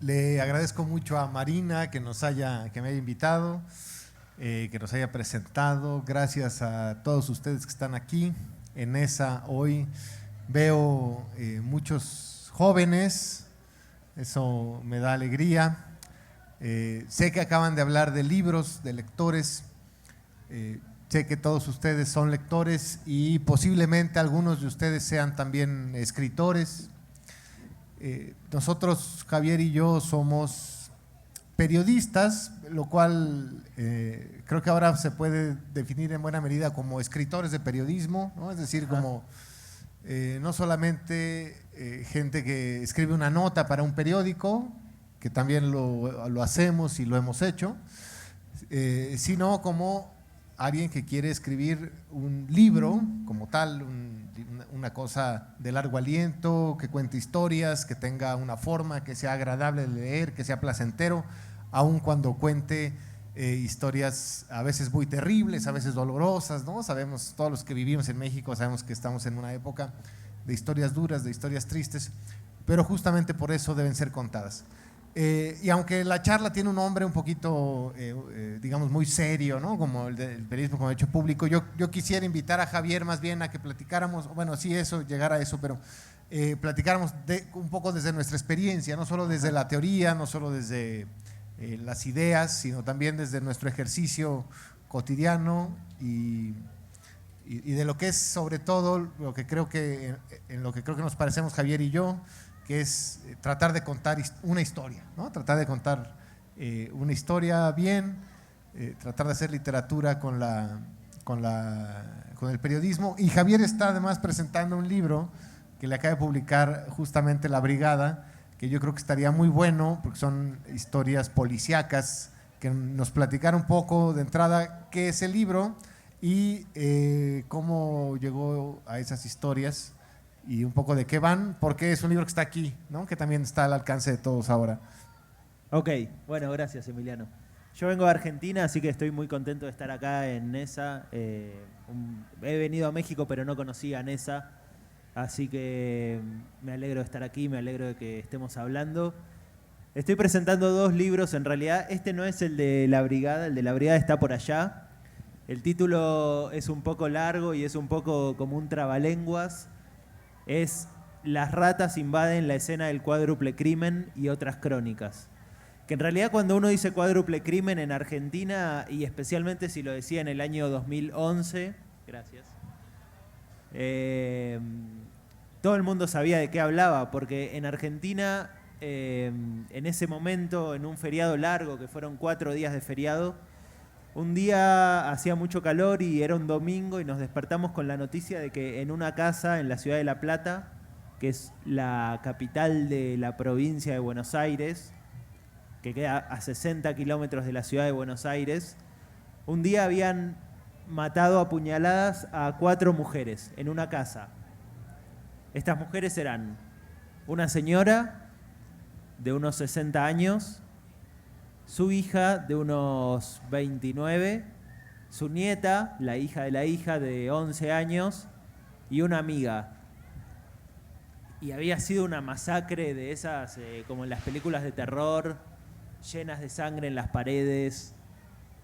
Le agradezco mucho a Marina que me haya invitado, que nos haya presentado. Gracias a todos ustedes que están aquí en ESA hoy. Veo muchos jóvenes, eso me da alegría. Sé que acaban de hablar de libros, de lectores. Sé que todos ustedes son lectores y posiblemente algunos de ustedes sean también escritores. Nosotros, Javier y yo, somos periodistas, lo cual creo que ahora se puede definir en buena medida como escritores de periodismo, ¿no? Es decir, como no solamente gente que escribe una nota para un periódico, que también lo hacemos y lo hemos hecho, sino como alguien que quiere escribir un libro como tal, una cosa de largo aliento, que cuente historias, que tenga una forma, que sea agradable de leer, que sea placentero, aun cuando cuente historias a veces muy terribles, a veces dolorosas, ¿no? Sabemos, todos los que vivimos en México sabemos que estamos en una época de historias duras, de historias tristes, pero justamente por eso deben ser contadas. Y aunque la charla tiene un nombre un poquito, digamos, muy serio, ¿no? Como el del periodismo como hecho público, yo quisiera invitar a Javier más bien a que platicáramos, bueno, sí, eso, llegar a eso, pero platicáramos un poco desde nuestra experiencia, no solo desde la teoría, no solo desde las ideas, sino también desde nuestro ejercicio cotidiano y de lo que es sobre todo lo que creo que, en lo que creo que nos parecemos Javier y yo, que es tratar de contar una historia, ¿no? Tratar de contar una historia bien, tratar de hacer literatura con el periodismo. Y Javier está además presentando un libro que le acaba de publicar justamente La Brigada, que yo creo que estaría muy bueno, porque son historias policíacas, que nos platicara un poco de entrada qué es el libro y cómo llegó a esas historias y un poco de qué van, porque es un libro que está aquí, ¿no? Que también está al alcance de todos ahora. Ok, bueno, gracias Emiliano. Yo vengo de Argentina, así que estoy muy contento de estar acá en NESA. He venido a México, pero no conocía NESA, así que me alegro de estar aquí, me alegro de que estemos hablando. Estoy presentando dos libros, en realidad este no es el de La Brigada, el de La Brigada está por allá. El título es un poco largo y es un poco como un trabalenguas. Es Las ratas invaden la escena del cuádruple crimen y otras crónicas. Que en realidad cuando uno dice cuádruple crimen en Argentina, y especialmente si lo decía en el año 2011, gracias, todo el mundo sabía de qué hablaba, porque en Argentina, en ese momento, en un feriado largo, que fueron 4 días de feriado, un día hacía mucho calor y era un domingo y nos despertamos con la noticia de que en una casa en la ciudad de La Plata, que es la capital de la provincia de Buenos Aires, que queda a 60 kilómetros de la ciudad de Buenos Aires, un día habían matado a puñaladas a 4 mujeres en una casa. Estas mujeres eran una señora de unos 60 años, su hija de unos 29, su nieta, la hija de 11 años, y una amiga. Y había sido una masacre de esas, como en las películas de terror, llenas de sangre en las paredes,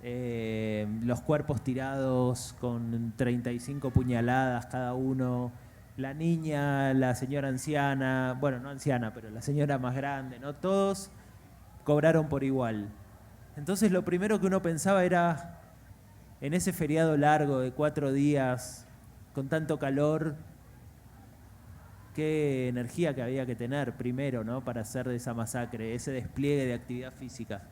los cuerpos tirados con 35 puñaladas cada uno, la niña, la señora anciana, bueno, no anciana, pero la señora más grande, ¿no? Todos cobraron por igual. Entonces lo primero que uno pensaba era, en ese feriado largo de 4 días, con tanto calor, qué energía que había que tener primero, ¿no? Para hacer de esa masacre, ese despliegue de actividad física.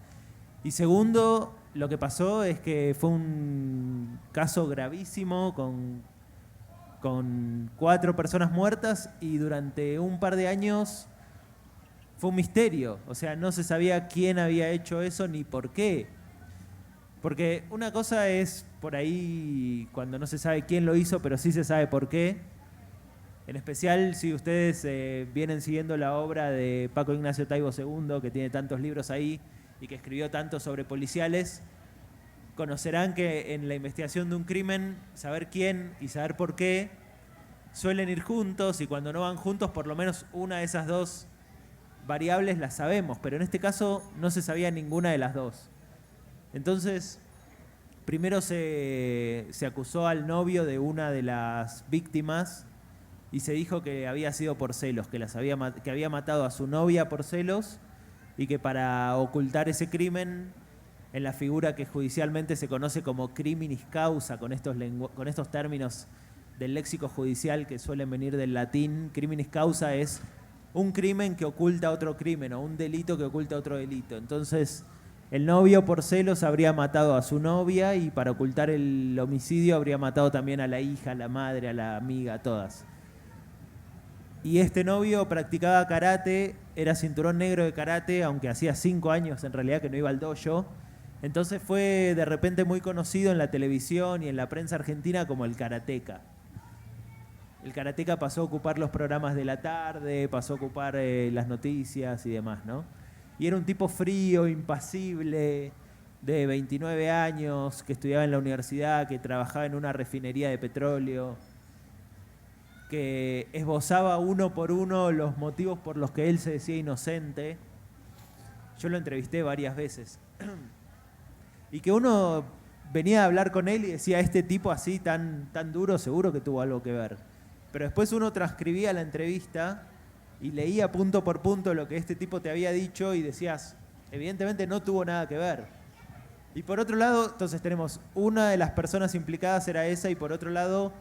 Y segundo, lo que pasó es que fue un caso gravísimo con 4 personas muertas y durante un par de años fue un misterio, o sea, no se sabía quién había hecho eso ni por qué. Porque una cosa es por ahí cuando no se sabe quién lo hizo, pero sí se sabe por qué. En especial si ustedes vienen siguiendo la obra de Paco Ignacio Taibo II, que tiene tantos libros ahí y que escribió tanto sobre policiales, conocerán que en la investigación de un crimen, saber quién y saber por qué suelen ir juntos, y cuando no van juntos, por lo menos una de esas dos variables las sabemos, pero en este caso no se sabía ninguna de las dos. Entonces, primero se acusó al novio de una de las víctimas y se dijo que había sido por celos, que había matado a su novia por celos y que para ocultar ese crimen, en la figura que judicialmente se conoce como criminis causa, con estos términos del léxico judicial que suelen venir del latín, criminis causa es un crimen que oculta otro crimen o un delito que oculta otro delito. Entonces, el novio por celos habría matado a su novia y para ocultar el homicidio habría matado también a la hija, a la madre, a la amiga, a todas. Y este novio practicaba karate, era cinturón negro de karate, aunque hacía 5 años en realidad que no iba al dojo. Entonces fue de repente muy conocido en la televisión y en la prensa argentina como el karateca. El karateca pasó a ocupar los programas de la tarde, pasó a ocupar las noticias y demás, ¿no? Y era un tipo frío, impasible, de 29 años, que estudiaba en la universidad, que trabajaba en una refinería de petróleo, que esbozaba uno por uno los motivos por los que él se decía inocente. Yo lo entrevisté varias veces. Y que uno venía a hablar con él y decía, este tipo así tan duro seguro que tuvo algo que ver. Pero después uno transcribía la entrevista y leía punto por punto lo que este tipo te había dicho y decías, evidentemente no tuvo nada que ver. Y por otro lado, entonces tenemos una de las personas implicadas era esa y por otro lado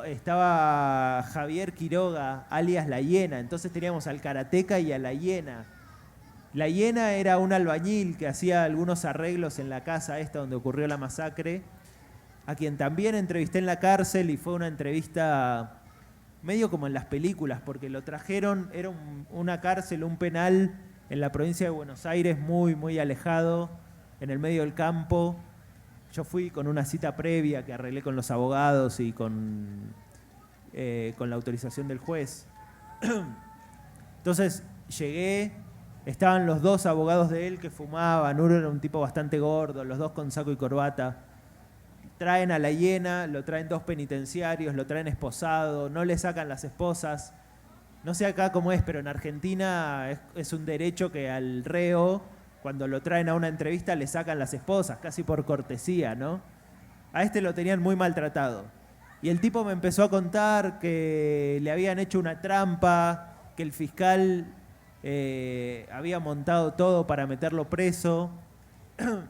estaba Javier Quiroga, alias La Hiena. Entonces teníamos al karateca y a La Hiena. La Hiena era un albañil que hacía algunos arreglos en la casa esta donde ocurrió la masacre, a quien también entrevisté en la cárcel y fue una entrevista medio como en las películas, porque lo trajeron, era una cárcel, un penal en la provincia de Buenos Aires, muy, muy alejado, en el medio del campo. Yo fui con una cita previa que arreglé con los abogados y con la autorización del juez. Entonces llegué, estaban los dos abogados de él que fumaban, uno era un tipo bastante gordo, los dos con saco y corbata. Traen a La Hiena, lo traen 2 penitenciarios, lo traen esposado, no le sacan las esposas. No sé acá cómo es, pero en Argentina es un derecho que al reo, cuando lo traen a una entrevista, le sacan las esposas, casi por cortesía, ¿no? A este lo tenían muy maltratado. Y el tipo me empezó a contar que le habían hecho una trampa, que el fiscal había montado todo para meterlo preso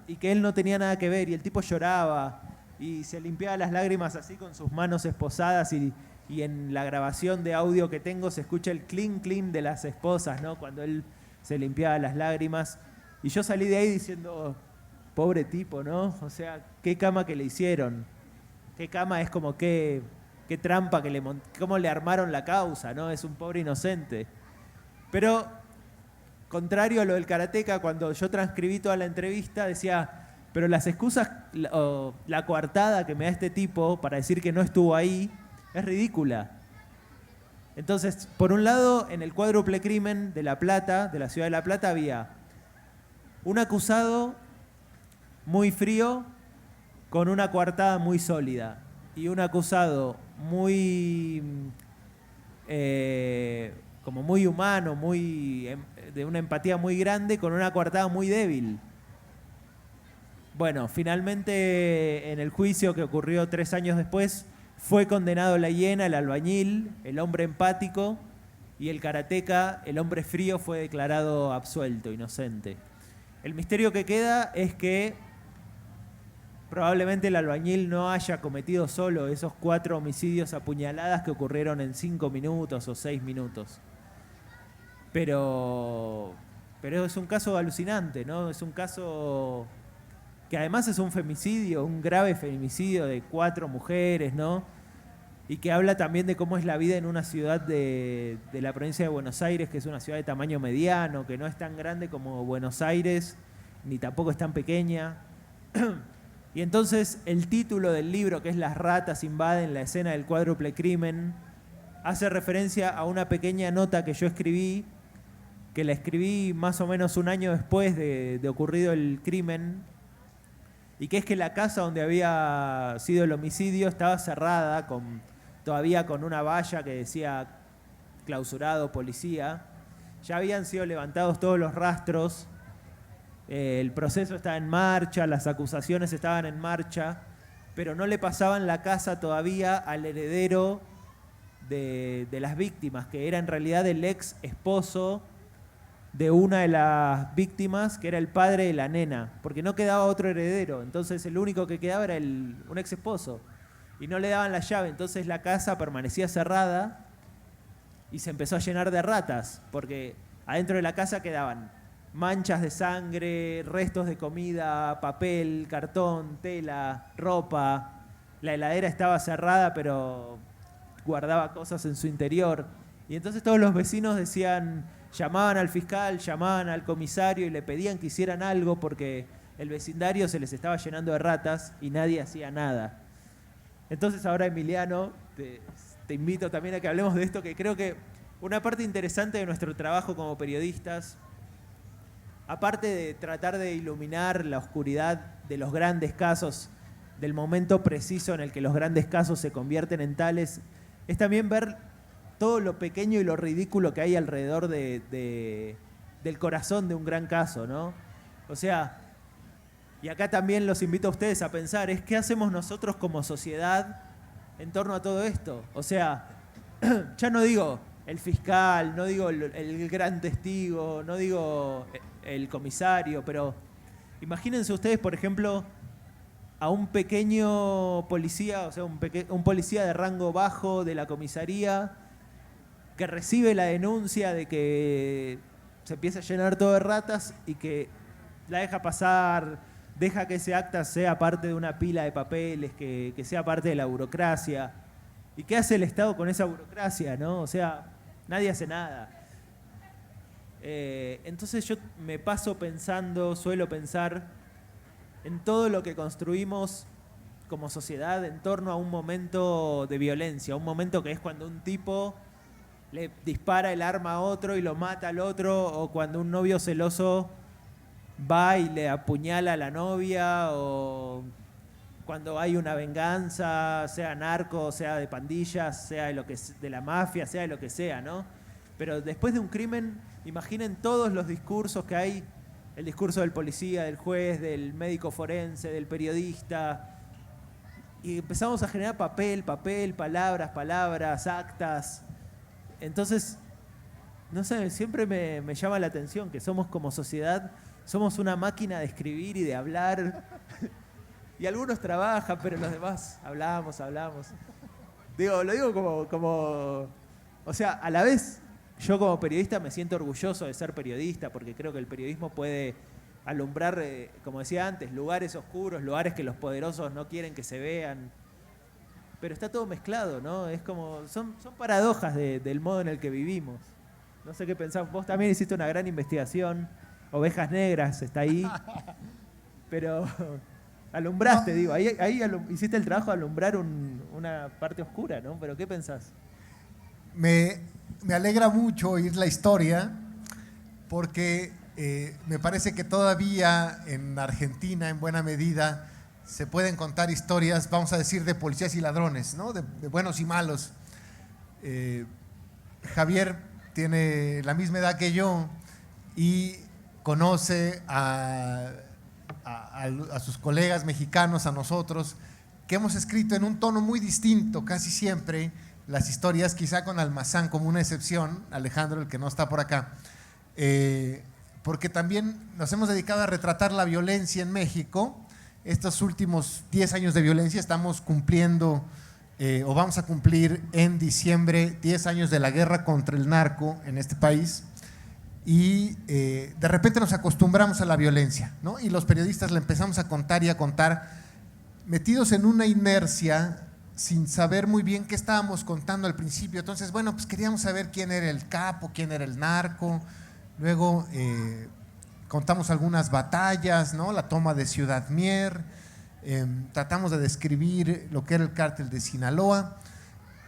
y que él no tenía nada que ver. Y el tipo lloraba y se limpiaba las lágrimas así con sus manos esposadas y en la grabación de audio que tengo se escucha el clink clink de las esposas, ¿no? Cuando él se limpiaba las lágrimas. Y yo salí de ahí diciendo, pobre tipo, ¿no? O sea, qué cama que le hicieron. Qué cama es como qué trampa que cómo le armaron la causa, ¿no? Es un pobre inocente. Pero, contrario a lo del karateca, cuando yo transcribí toda la entrevista, decía, pero las excusas, la coartada que me da este tipo para decir que no estuvo ahí, es ridícula. Entonces, por un lado, en el cuádruple crimen de La Plata, de la ciudad de La Plata, había un acusado muy frío con una coartada muy sólida y un acusado muy como muy humano, de una empatía muy grande con una coartada muy débil. Bueno, finalmente en el juicio que ocurrió 3 años después fue condenado La Hiena, el albañil, el hombre empático, y el karateca, el hombre frío, fue declarado absuelto, inocente. El misterio que queda es que probablemente el albañil no haya cometido solo esos 4 homicidios a puñaladas que ocurrieron en 5 minutos o 6 minutos. Pero es un caso alucinante, ¿no? Es un caso que además es un femicidio, un grave femicidio de 4 mujeres, ¿no? Y que habla también de cómo es la vida en una ciudad de la provincia de Buenos Aires, que es una ciudad de tamaño mediano, que no es tan grande como Buenos Aires, ni tampoco es tan pequeña. Y entonces el título del libro, que es Las ratas invaden la escena del cuádruple crimen, hace referencia a una pequeña nota que yo escribí, que la escribí más o menos un año después de ocurrido el crimen, y que es que la casa donde había sido el homicidio estaba cerrada, todavía con una valla que decía clausurado policía, ya habían sido levantados todos los rastros, el proceso estaba en marcha, las acusaciones estaban en marcha, pero no le pasaban la casa todavía al heredero de las víctimas, que era en realidad el ex esposo de una de las víctimas, que era el padre de la nena, porque no quedaba otro heredero, entonces el único que quedaba era un ex esposo, y no le daban la llave, entonces la casa permanecía cerrada y se empezó a llenar de ratas, porque adentro de la casa quedaban manchas de sangre, restos de comida, papel, cartón, tela, ropa, la heladera estaba cerrada pero guardaba cosas en su interior, y entonces todos los vecinos decían, llamaban al fiscal, llamaban al comisario y le pedían que hicieran algo porque el vecindario se les estaba llenando de ratas y nadie hacía nada. Entonces ahora, Emiliano, te invito también a que hablemos de esto, que creo que una parte interesante de nuestro trabajo como periodistas, aparte de tratar de iluminar la oscuridad de los grandes casos, del momento preciso en el que los grandes casos se convierten en tales, es también ver todo lo pequeño y lo ridículo que hay alrededor del corazón de un gran caso, ¿no? O sea, y acá también los invito a ustedes a pensar, ¿qué hacemos nosotros como sociedad en torno a todo esto? O sea, ya no digo el fiscal, no digo el gran testigo, no digo el comisario, pero imagínense ustedes, por ejemplo, a un pequeño policía, o sea, un policía de rango bajo de la comisaría que recibe la denuncia de que se empieza a llenar todo de ratas y que la deja pasar, deja que ese acta sea parte de una pila de papeles, que sea parte de la burocracia. ¿Y qué hace el Estado con esa burocracia, no? O sea, nadie hace nada. Entonces yo me paso pensando, suelo pensar en todo lo que construimos como sociedad en torno a un momento de violencia, un momento que es cuando un tipo le dispara el arma a otro y lo mata al otro, o cuando un novio celoso va y le apuñala a la novia, o cuando hay una venganza, sea narco, sea de pandillas, sea de la mafia, sea de lo que sea, ¿no? Pero después de un crimen, imaginen todos los discursos que hay, el discurso del policía, del juez, del médico forense, del periodista, y empezamos a generar papel, palabras, actas. Entonces, no sé, siempre me llama la atención que somos como sociedad, somos una máquina de escribir y de hablar. Y algunos trabajan, pero los demás hablamos. Lo digo como... O sea, a la vez, yo como periodista me siento orgulloso de ser periodista, porque creo que el periodismo puede alumbrar, como decía antes, lugares oscuros, lugares que los poderosos no quieren que se vean. Pero está todo mezclado, ¿no? Es como, son paradojas del modo en el que vivimos. No sé qué pensás. Vos también hiciste una gran investigación. Ovejas Negras está ahí. Pero alumbraste, digo. Ahí hiciste el trabajo de alumbrar una parte oscura, ¿no? Pero ¿qué pensás? Me alegra mucho oír la historia porque me parece que todavía en Argentina, en buena medida, se pueden contar historias, vamos a decir, de policías y ladrones, ¿no? De buenos y malos. Javier tiene la misma edad que yo y conoce a sus colegas mexicanos, a nosotros, que hemos escrito en un tono muy distinto casi siempre las historias, quizá con Almazán como una excepción, Alejandro, el que no está por acá, porque también nos hemos dedicado a retratar la violencia en México. Estos últimos 10 años de violencia estamos cumpliendo, o vamos a cumplir en diciembre, 10 años de la guerra contra el narco en este país, y de repente nos acostumbramos a la violencia, ¿no? Y los periodistas la empezamos a contar y a contar, metidos en una inercia, sin saber muy bien qué estábamos contando al principio. Entonces, bueno, pues queríamos saber quién era el capo, quién era el narco, luego contamos algunas batallas, ¿no? La toma de Ciudad Mier, tratamos de describir lo que era el cártel de Sinaloa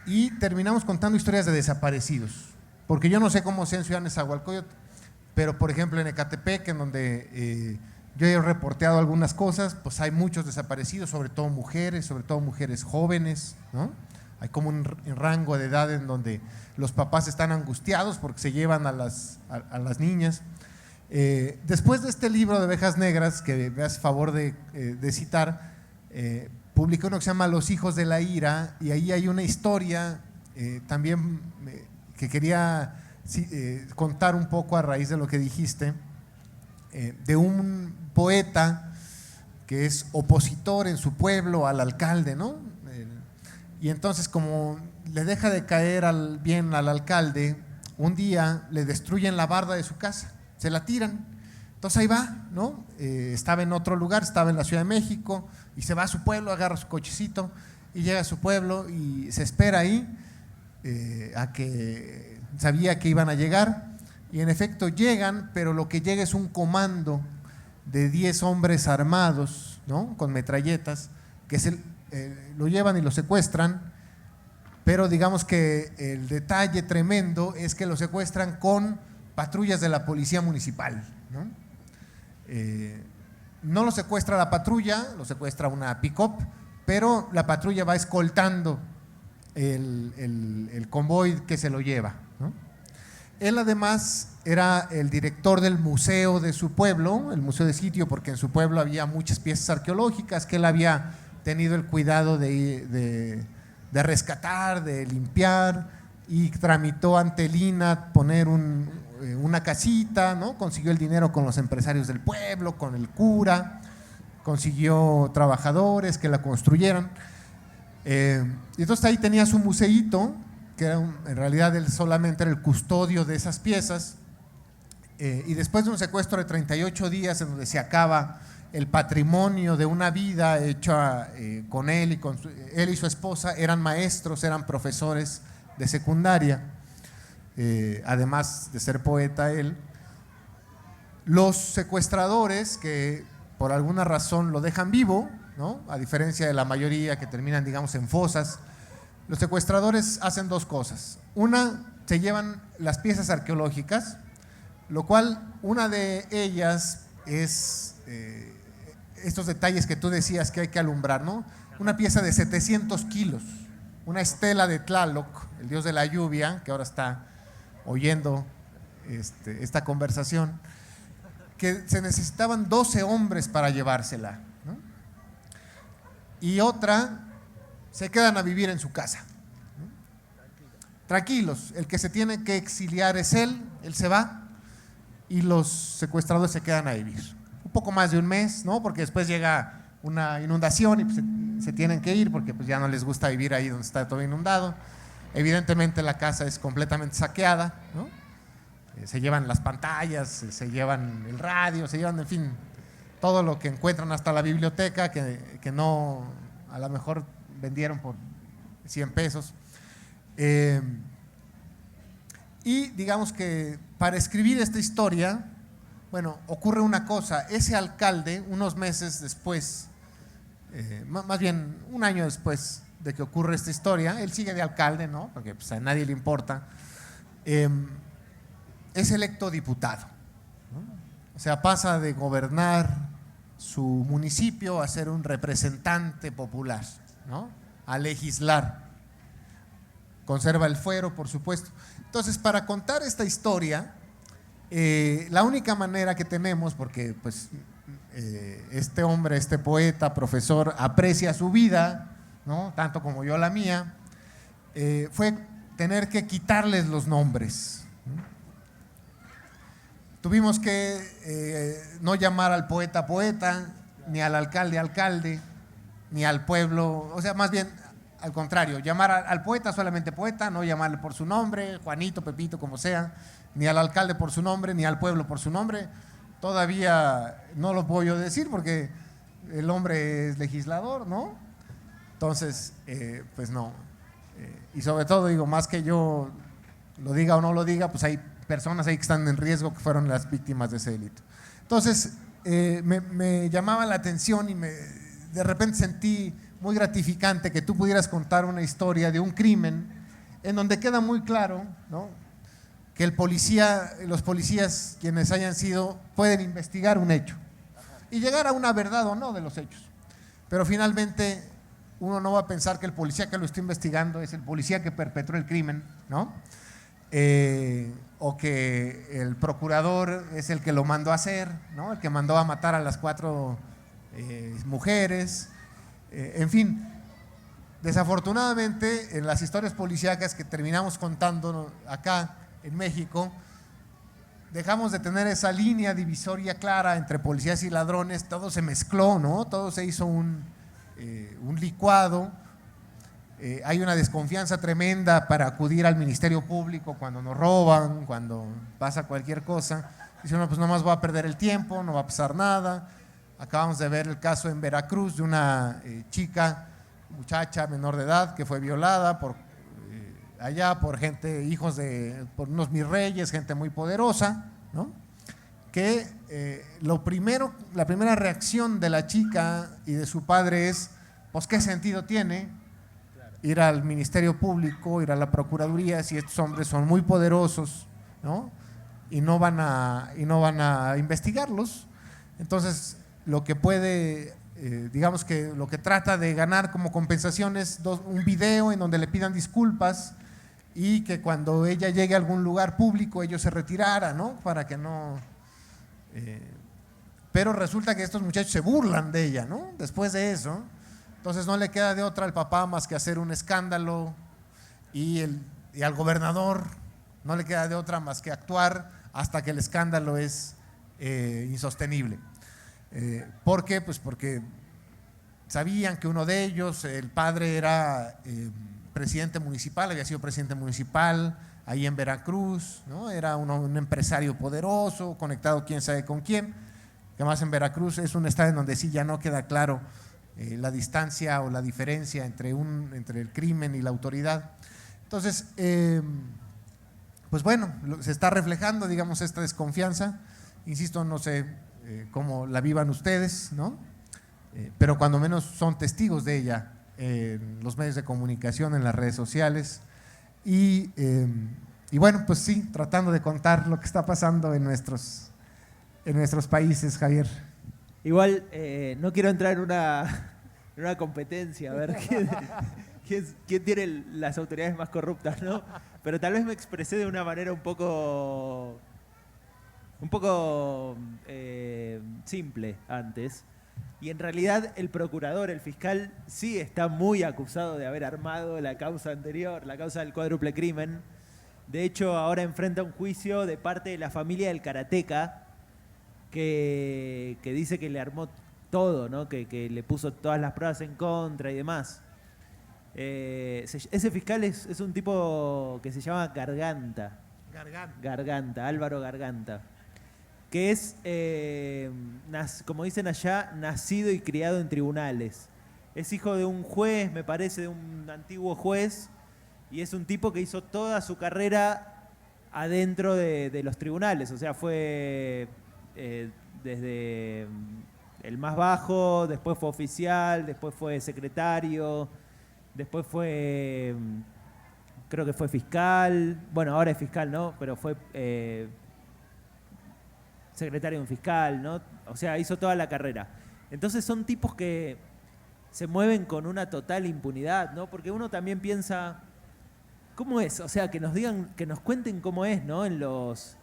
y terminamos contando historias de desaparecidos, porque yo no sé cómo sea en Ciudad Nezahualcóyotl, pero por ejemplo en Ecatepec, en donde yo he reporteado algunas cosas, pues hay muchos desaparecidos, sobre todo mujeres jóvenes, ¿no? Hay como un rango de edad en donde los papás están angustiados porque se llevan a las niñas. Después de este libro de Ovejas Negras, que me hace favor de citar, publicó uno que se llama Los hijos de la ira, y ahí hay una historia también que quería contar un poco a raíz de lo que dijiste, de un poeta que es opositor en su pueblo al alcalde, ¿no? Y entonces, como le deja de caer bien al alcalde, un día le destruyen la barda de su casa, se la tiran. Entonces ahí va, ¿no? Estaba en otro lugar, estaba en la Ciudad de México, y se va a su pueblo, agarra su cochecito y llega a su pueblo y se espera ahí a que sabía que iban a llegar, y en efecto llegan, pero lo que llega es un comando de 10 hombres armados, ¿no? Con metralletas, que lo llevan y lo secuestran, pero digamos que el detalle tremendo es que lo secuestran con patrullas de la policía municipal, ¿no? No lo secuestra la patrulla, lo secuestra una pick-up, pero la patrulla va escoltando el convoy que se lo lleva, ¿no? Él además era el director del museo de su pueblo, el museo de sitio, porque en su pueblo había muchas piezas arqueológicas que él había tenido el cuidado de rescatar, de limpiar, y tramitó ante el INAH poner una casita, ¿no? Consiguió el dinero con los empresarios del pueblo, con el cura, consiguió trabajadores que la construyeran. Y entonces ahí tenía su museíto, que era en realidad él solamente era el custodio de esas piezas, y después de un secuestro de 38 días en donde se acaba el patrimonio de una vida hecha con él y él y su esposa, eran maestros, eran profesores de secundaria, además de ser poeta él. Los secuestradores, que por alguna razón lo dejan vivo, ¿no? A diferencia de la mayoría que terminan, digamos, en fosas, los secuestradores hacen dos cosas. Una, se llevan las piezas arqueológicas, lo cual una de ellas es estos detalles que tú decías que hay que alumbrar, ¿no? Una pieza de 700 kilos, una estela de Tlaloc, el dios de la lluvia, que ahora está oyendo esta conversación, que se necesitaban 12 hombres para llevársela, ¿no? Y otra, se quedan a vivir en su casa, ¿no? Tranquilos, el que se tiene que exiliar es él se va, y los secuestradores se quedan a vivir un poco más de un mes, ¿no? Porque después llega una inundación y pues se tienen que ir porque pues ya no les gusta vivir ahí donde está todo inundado. Evidentemente la casa es completamente saqueada, ¿no? Se llevan las pantallas, se llevan el radio, se llevan, en fin, todo lo que encuentran, hasta la biblioteca que no, a lo mejor vendieron por 100 pesos. Y digamos que para escribir esta historia, bueno, ocurre una cosa. Ese alcalde, unos meses después, más bien un año después de que ocurre esta historia, él sigue de alcalde, ¿no? Porque pues, a nadie le importa, es electo diputado, ¿no? O sea, pasa de gobernar su municipio a ser un representante popular, ¿no? A legislar. Conserva el fuero, por supuesto. Entonces, para contar esta historia, la única manera que tenemos, porque pues este hombre, este poeta, profesor, aprecia su vida, ¿no? Tanto como yo la mía, fue tener que quitarles los nombres, ¿no? Tuvimos que no llamar al poeta poeta, ni al alcalde alcalde, ni al pueblo, o sea, más bien al contrario, llamar al poeta solamente poeta, no llamarle por su nombre, Juanito, Pepito, como sea, ni al alcalde por su nombre, ni al pueblo por su nombre. Todavía no lo puedo yo decir porque el hombre es legislador, ¿no? Entonces, pues no. Y sobre todo, digo, más que yo lo diga o no lo diga, pues hay personas ahí que están en riesgo, que fueron las víctimas de ese delito. Entonces, me llamaba la atención y de repente sentí muy gratificante que tú pudieras contar una historia de un crimen en donde queda muy claro, ¿no?, que los policías, quienes hayan sido, pueden investigar un hecho y llegar a una verdad o no de los hechos, pero finalmente uno no va a pensar que el policía que lo está investigando es el policía que perpetró el crimen, ¿no? O que el procurador es el que lo mandó a hacer, ¿no? El que mandó a matar a las 4 mujeres, en fin. Desafortunadamente, en las historias policíacas que terminamos contando acá en México, dejamos de tener esa línea divisoria clara entre policías y ladrones, todo se mezcló, ¿no? Todo se hizo un licuado. Hay una desconfianza tremenda para acudir al Ministerio Público cuando nos roban, cuando pasa cualquier cosa. Dice uno, pues nomás voy a perder el tiempo, no va a pasar nada. Acabamos de ver el caso en Veracruz de una muchacha menor de edad que fue violada por gente, por unos mis reyes, gente muy poderosa, ¿no? Que la primera reacción de la chica y de su padre es, pues ¿qué sentido tiene ir al Ministerio Público, ir a la Procuraduría si estos hombres son muy poderosos, ¿no? Y no van a investigarlos? Entonces, lo que puede, digamos que lo que trata de ganar como compensación es un video en donde le pidan disculpas y que cuando ella llegue a algún lugar público ellos se retiraran, ¿no? Para que no… pero resulta que estos muchachos se burlan de ella, ¿no? Después de eso, entonces no le queda de otra al papá más que hacer un escándalo y al gobernador no le queda de otra más que actuar hasta que el escándalo es insostenible. ¿Por qué? Pues porque sabían que uno de ellos, el padre era presidente municipal, había sido presidente municipal ahí en Veracruz, ¿no? Era un empresario poderoso, conectado quién sabe con quién, que además en Veracruz es un estado en donde sí ya no queda claro la distancia o la diferencia entre el crimen y la autoridad. Entonces, pues bueno, se está reflejando, digamos, esta desconfianza. Insisto, no sé cómo la vivan ustedes, ¿no? Pero cuando menos son testigos de ella en los medios de comunicación, en las redes sociales. Y bueno, pues sí, tratando de contar lo que está pasando en nuestros países, Javier. Igual, no quiero entrar en una competencia, a ver quién tiene las autoridades más corruptas, ¿no? Pero tal vez me expresé de una manera un poco simple antes. Y en realidad el procurador, el fiscal, sí está muy acusado de haber armado la causa anterior, la causa del cuádruple crimen. De hecho, ahora enfrenta un juicio de parte de la familia del karateca que dice que le armó todo, ¿no? Que le puso todas las pruebas en contra y demás. Ese fiscal es un tipo que se llama Garganta, Álvaro Garganta, que es, como dicen allá, nacido y criado en tribunales. Es hijo de un juez, me parece, de un antiguo juez, y es un tipo que hizo toda su carrera adentro de los tribunales. O sea, fue desde el más bajo, después fue oficial, después fue secretario, después fue, creo que fue fiscal, bueno, ahora es fiscal, ¿no? Pero fue secretario de un fiscal, ¿no? O sea, hizo toda la carrera. Entonces son tipos que se mueven con una total impunidad, ¿no? Porque uno también piensa, ¿cómo es? O sea, que nos digan, que nos cuenten cómo es, ¿no? En los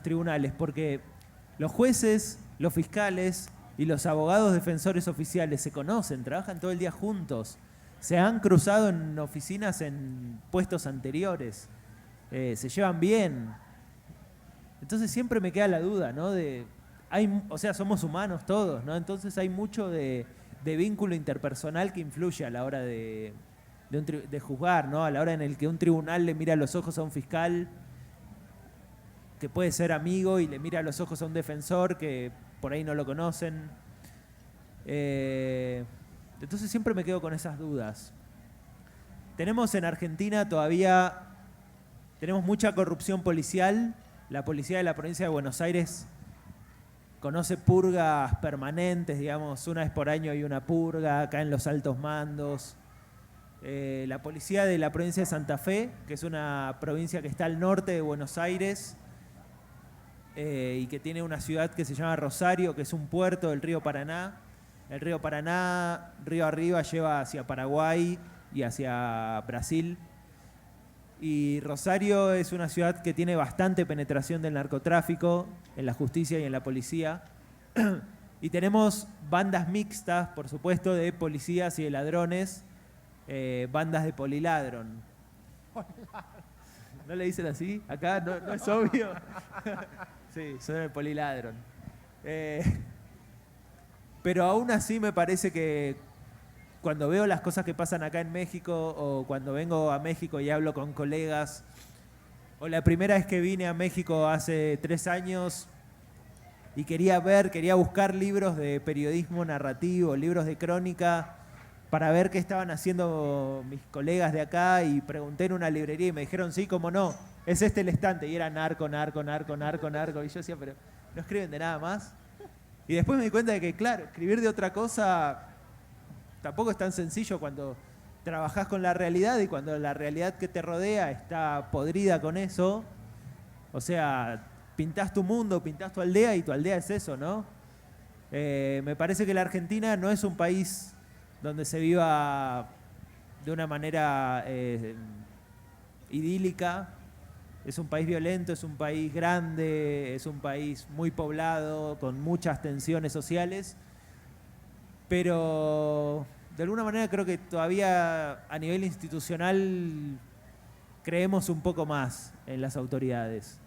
tribunales, porque los jueces, los fiscales y los abogados defensores oficiales se conocen, trabajan todo el día juntos, se han cruzado en oficinas en puestos anteriores, se llevan bien. Entonces siempre me queda la duda, ¿no? O sea, somos humanos todos, ¿no? Entonces hay mucho de vínculo interpersonal que influye a la hora de juzgar, ¿no? A la hora en el que un tribunal le mira a los ojos a un fiscal que puede ser amigo y le mira a los ojos a un defensor que por ahí no lo conocen. Entonces siempre me quedo con esas dudas. Tenemos en Argentina todavía, tenemos mucha corrupción policial. La policía de la provincia de Buenos Aires conoce purgas permanentes, digamos, una vez por año hay una purga, acá en los altos mandos. La policía de la provincia de Santa Fe, que es una provincia que está al norte de Buenos Aires y que tiene una ciudad que se llama Rosario, que es un puerto del río Paraná. El río Paraná, río arriba, lleva hacia Paraguay y hacia Brasil. Y Rosario es una ciudad que tiene bastante penetración del narcotráfico en la justicia y en la policía. Y tenemos bandas mixtas, por supuesto, de policías y de ladrones, bandas de poliladron. ¿No le dicen así? Acá no es obvio. Sí, son el poliladron. Pero aún así me parece que cuando veo las cosas que pasan acá en México o cuando vengo a México y hablo con colegas, o la primera vez que vine a México hace 3 años y quería buscar libros de periodismo narrativo, libros de crónica, para ver qué estaban haciendo mis colegas de acá, y pregunté en una librería y me dijeron, sí, cómo no, es este el estante, y era narco, y yo decía, pero ¿no escriben de nada más? Y después me di cuenta de que, claro, escribir de otra cosa tampoco es tan sencillo cuando trabajás con la realidad y cuando la realidad que te rodea está podrida con eso. O sea, pintás tu mundo, pintás tu aldea y tu aldea es eso, ¿no? Me parece que la Argentina no es un país donde se viva de una manera idílica. Es un país violento, es un país grande, es un país muy poblado, con muchas tensiones sociales. Pero de alguna manera creo que todavía a nivel institucional creemos un poco más en las autoridades.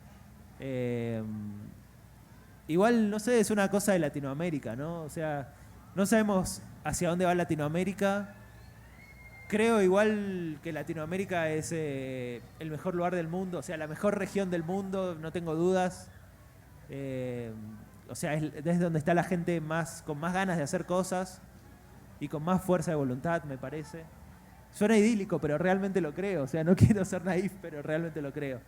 Igual, no sé, es una cosa de Latinoamérica, ¿no? O sea, no sabemos hacia dónde va Latinoamérica. Creo igual que Latinoamérica es el mejor lugar del mundo, o sea, la mejor región del mundo, no tengo dudas. O sea, es donde está la gente con más ganas de hacer cosas y con más fuerza de voluntad, me parece. Suena idílico, pero realmente lo creo. O sea, no quiero ser naif, pero realmente lo creo.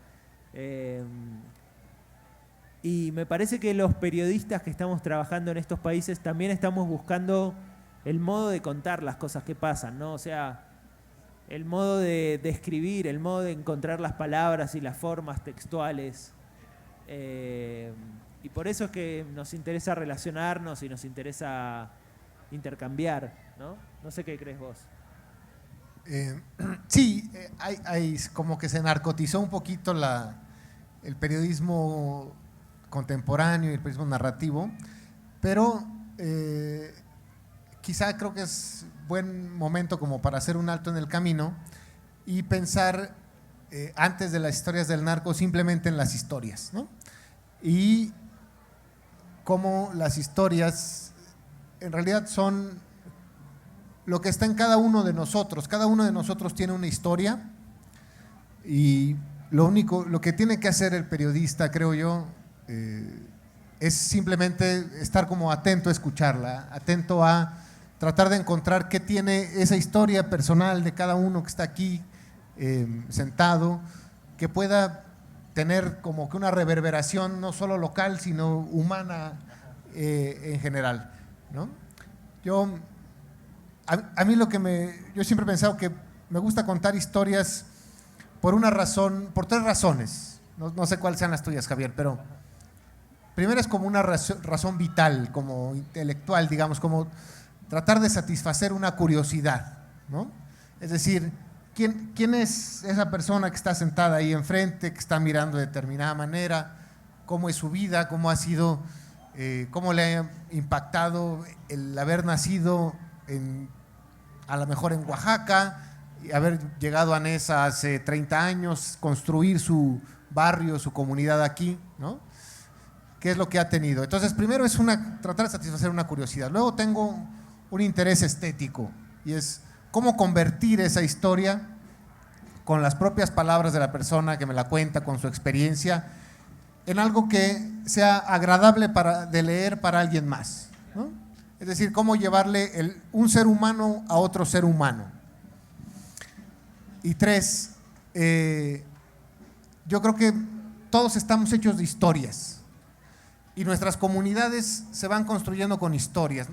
Y me parece que los periodistas que estamos trabajando en estos países también estamos buscando el modo de contar las cosas que pasan, ¿no? O sea, el modo de escribir, el modo de encontrar las palabras y las formas textuales. Y por eso es que nos interesa relacionarnos y nos interesa intercambiar, ¿no? No sé qué crees vos. Sí, hay como que se narcotizó un poquito el periodismo contemporáneo y el periodismo narrativo, pero quizá creo que es buen momento como para hacer un alto en el camino y pensar antes de las historias del narco simplemente en las historias, ¿no? Y cómo las historias en realidad son lo que está en cada uno de nosotros. Cada uno de nosotros tiene una historia y lo que tiene que hacer el periodista, creo yo, es simplemente estar como atento a escucharla, atento a tratar de encontrar qué tiene esa historia personal de cada uno que está aquí sentado, que pueda tener como que una reverberación no solo local, sino humana en general, ¿no? A mí yo siempre he pensado que me gusta contar historias por 3 razones. No sé cuáles sean las tuyas, Javier, pero primero es como una razón vital, como intelectual, digamos, como tratar de satisfacer una curiosidad, ¿no? Es decir, ¿quién es esa persona que está sentada ahí enfrente, que está mirando de determinada manera? ¿Cómo es su vida? ¿Cómo ha sido? ¿Cómo le ha impactado el haber nacido a lo mejor en Oaxaca, y haber llegado a Nesa hace 30 años, construir su barrio, su comunidad aquí, ¿no? ¿Qué es lo que ha tenido? Entonces, primero es tratar de satisfacer una curiosidad. Luego tengo un interés estético, y es cómo convertir esa historia con las propias palabras de la persona que me la cuenta, con su experiencia, en algo que sea agradable de leer para alguien más, ¿no? Es decir, cómo llevarle un ser humano a otro ser humano. Y 3, yo creo que todos estamos hechos de historias y nuestras comunidades se van construyendo con historias.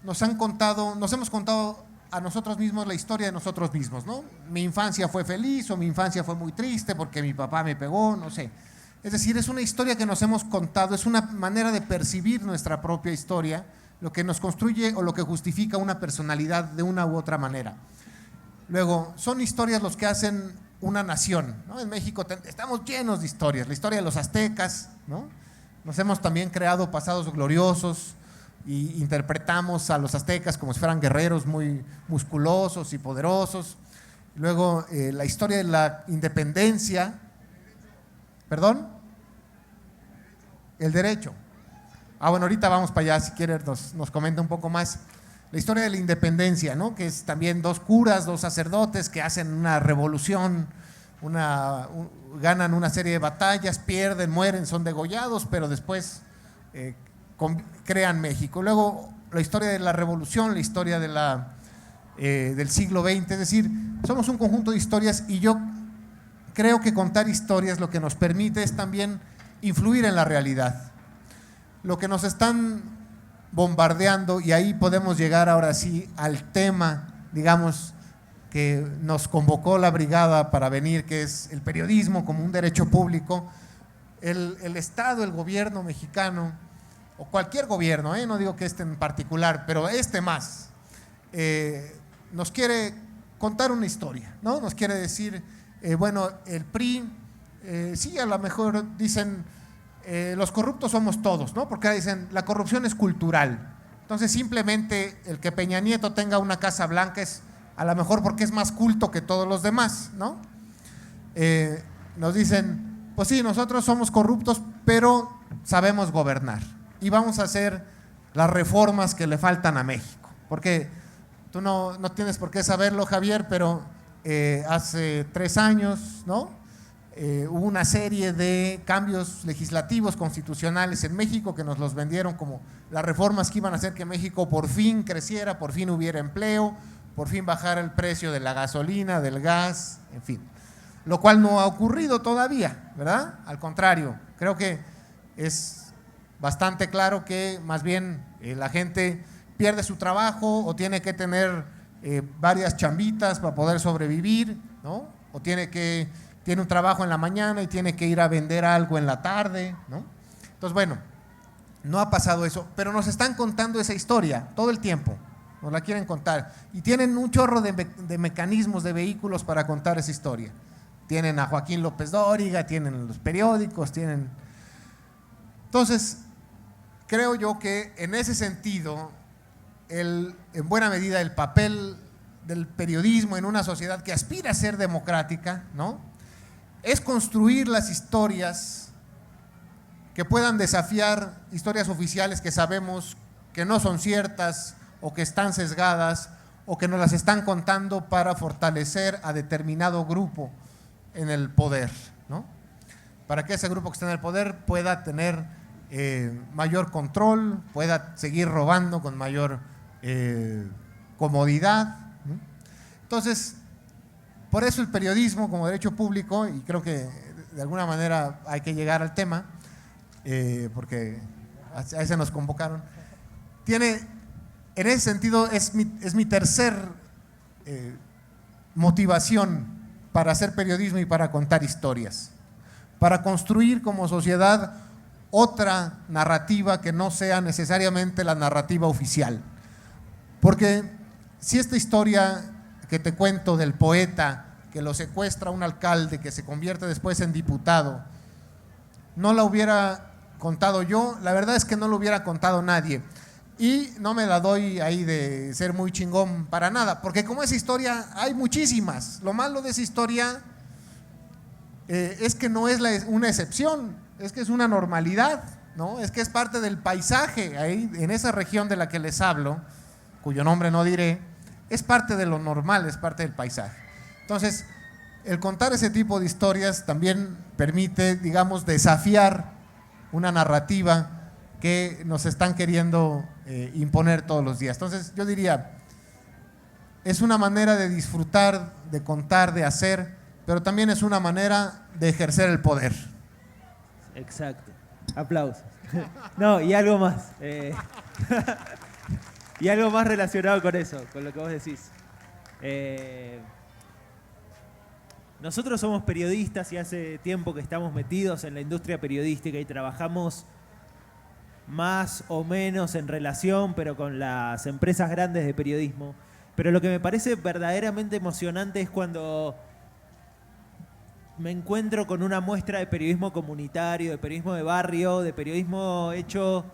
Nos hemos contado a nosotros mismos la historia de nosotros mismos, ¿no? Mi infancia fue feliz o mi infancia fue muy triste porque mi papá me pegó, no sé. Es decir, es una historia que nos hemos contado, es una manera de percibir nuestra propia historia lo que nos construye o lo que justifica una personalidad de una u otra manera. Luego, son historias los que hacen una nación, ¿no? En México estamos llenos de historias, la historia de los aztecas, ¿no? Nos hemos también creado pasados gloriosos y interpretamos a los aztecas como si fueran guerreros muy musculosos y poderosos. Luego, la historia de la independencia, ¿perdón? El derecho. Bueno, ahorita vamos para allá, si quiere nos comenta un poco más. La historia de la independencia, ¿no? Que es también dos curas, dos sacerdotes que hacen una revolución, ganan una serie de batallas, pierden, mueren, son degollados, pero después crean México. Luego, la historia de la revolución, la historia del siglo XX, es decir, somos un conjunto de historias y yo creo que contar historias lo que nos permite es también influir en la realidad. Lo que nos están bombardeando, y ahí podemos llegar ahora sí al tema, digamos, que nos convocó la brigada para venir, que es el periodismo como un derecho público. El Estado, el gobierno mexicano, o cualquier gobierno, no digo que este en particular, pero este más, nos quiere contar una historia, ¿no? Nos quiere decir, bueno, el PRI, sí, a lo mejor dicen, los corruptos somos todos, ¿no? Porque dicen, la corrupción es cultural. Entonces, simplemente el que Peña Nieto tenga una Casa Blanca es a lo mejor porque es más culto que todos los demás, ¿no? Nos dicen, pues sí, nosotros somos corruptos, pero sabemos gobernar y vamos a hacer las reformas que le faltan a México. Porque tú no tienes por qué saberlo, Javier, pero hace 3 años, ¿no? Hubo una serie de cambios legislativos constitucionales en México que nos los vendieron como las reformas que iban a hacer que México por fin creciera, por fin hubiera empleo, por fin bajara el precio de la gasolina, del gas, en fin. Lo cual no ha ocurrido todavía, ¿verdad? Al contrario, creo que es bastante claro que más bien la gente pierde su trabajo o tiene que tener varias chambitas para poder sobrevivir, ¿no? O tiene un trabajo en la mañana y tiene que ir a vender algo en la tarde, ¿no? Entonces, bueno, no ha pasado eso, pero nos están contando esa historia todo el tiempo, nos la quieren contar y tienen un chorro de mecanismos, de vehículos para contar esa historia. Tienen a Joaquín López Dóriga, tienen los periódicos, tienen… Entonces, creo yo que en ese sentido, en buena medida el papel del periodismo en una sociedad que aspira a ser democrática, ¿no?, es construir las historias que puedan desafiar historias oficiales que sabemos que no son ciertas o que están sesgadas o que nos las están contando para fortalecer a determinado grupo en el poder, ¿no? Para que ese grupo que está en el poder pueda tener mayor control, pueda seguir robando con mayor comodidad, ¿no? Entonces, por eso el periodismo como derecho público, y creo que de alguna manera hay que llegar al tema, porque a ese nos convocaron, tiene, en ese sentido, es mi tercer motivación para hacer periodismo y para contar historias, para construir como sociedad otra narrativa que no sea necesariamente la narrativa oficial. Porque si esta historia que te cuento del poeta que lo secuestra un alcalde que se convierte después en diputado, no la hubiera contado yo, la verdad es que no lo hubiera contado nadie. Y no me la doy ahí de ser muy chingón para nada, porque como esa historia hay muchísimas. Lo malo de esa historia es que no es una excepción, es que es una normalidad, ¿no? Es que es parte del paisaje ahí en esa región de la que les hablo, cuyo nombre no diré. Es parte de lo normal, es parte del paisaje. Entonces, el contar ese tipo de historias también permite, digamos, desafiar una narrativa que nos están queriendo imponer todos los días. Entonces, yo diría, es una manera de disfrutar, de contar, de hacer, pero también es una manera de ejercer el poder. Exacto. Aplausos. No, y algo más. Y algo más relacionado con eso, con lo que vos decís. Nosotros somos periodistas y hace tiempo que estamos metidos en la industria periodística y trabajamos más o menos en relación, pero con las empresas grandes de periodismo. Pero lo que me parece verdaderamente emocionante es cuando me encuentro con una muestra de periodismo comunitario, de periodismo de barrio, de periodismo hecho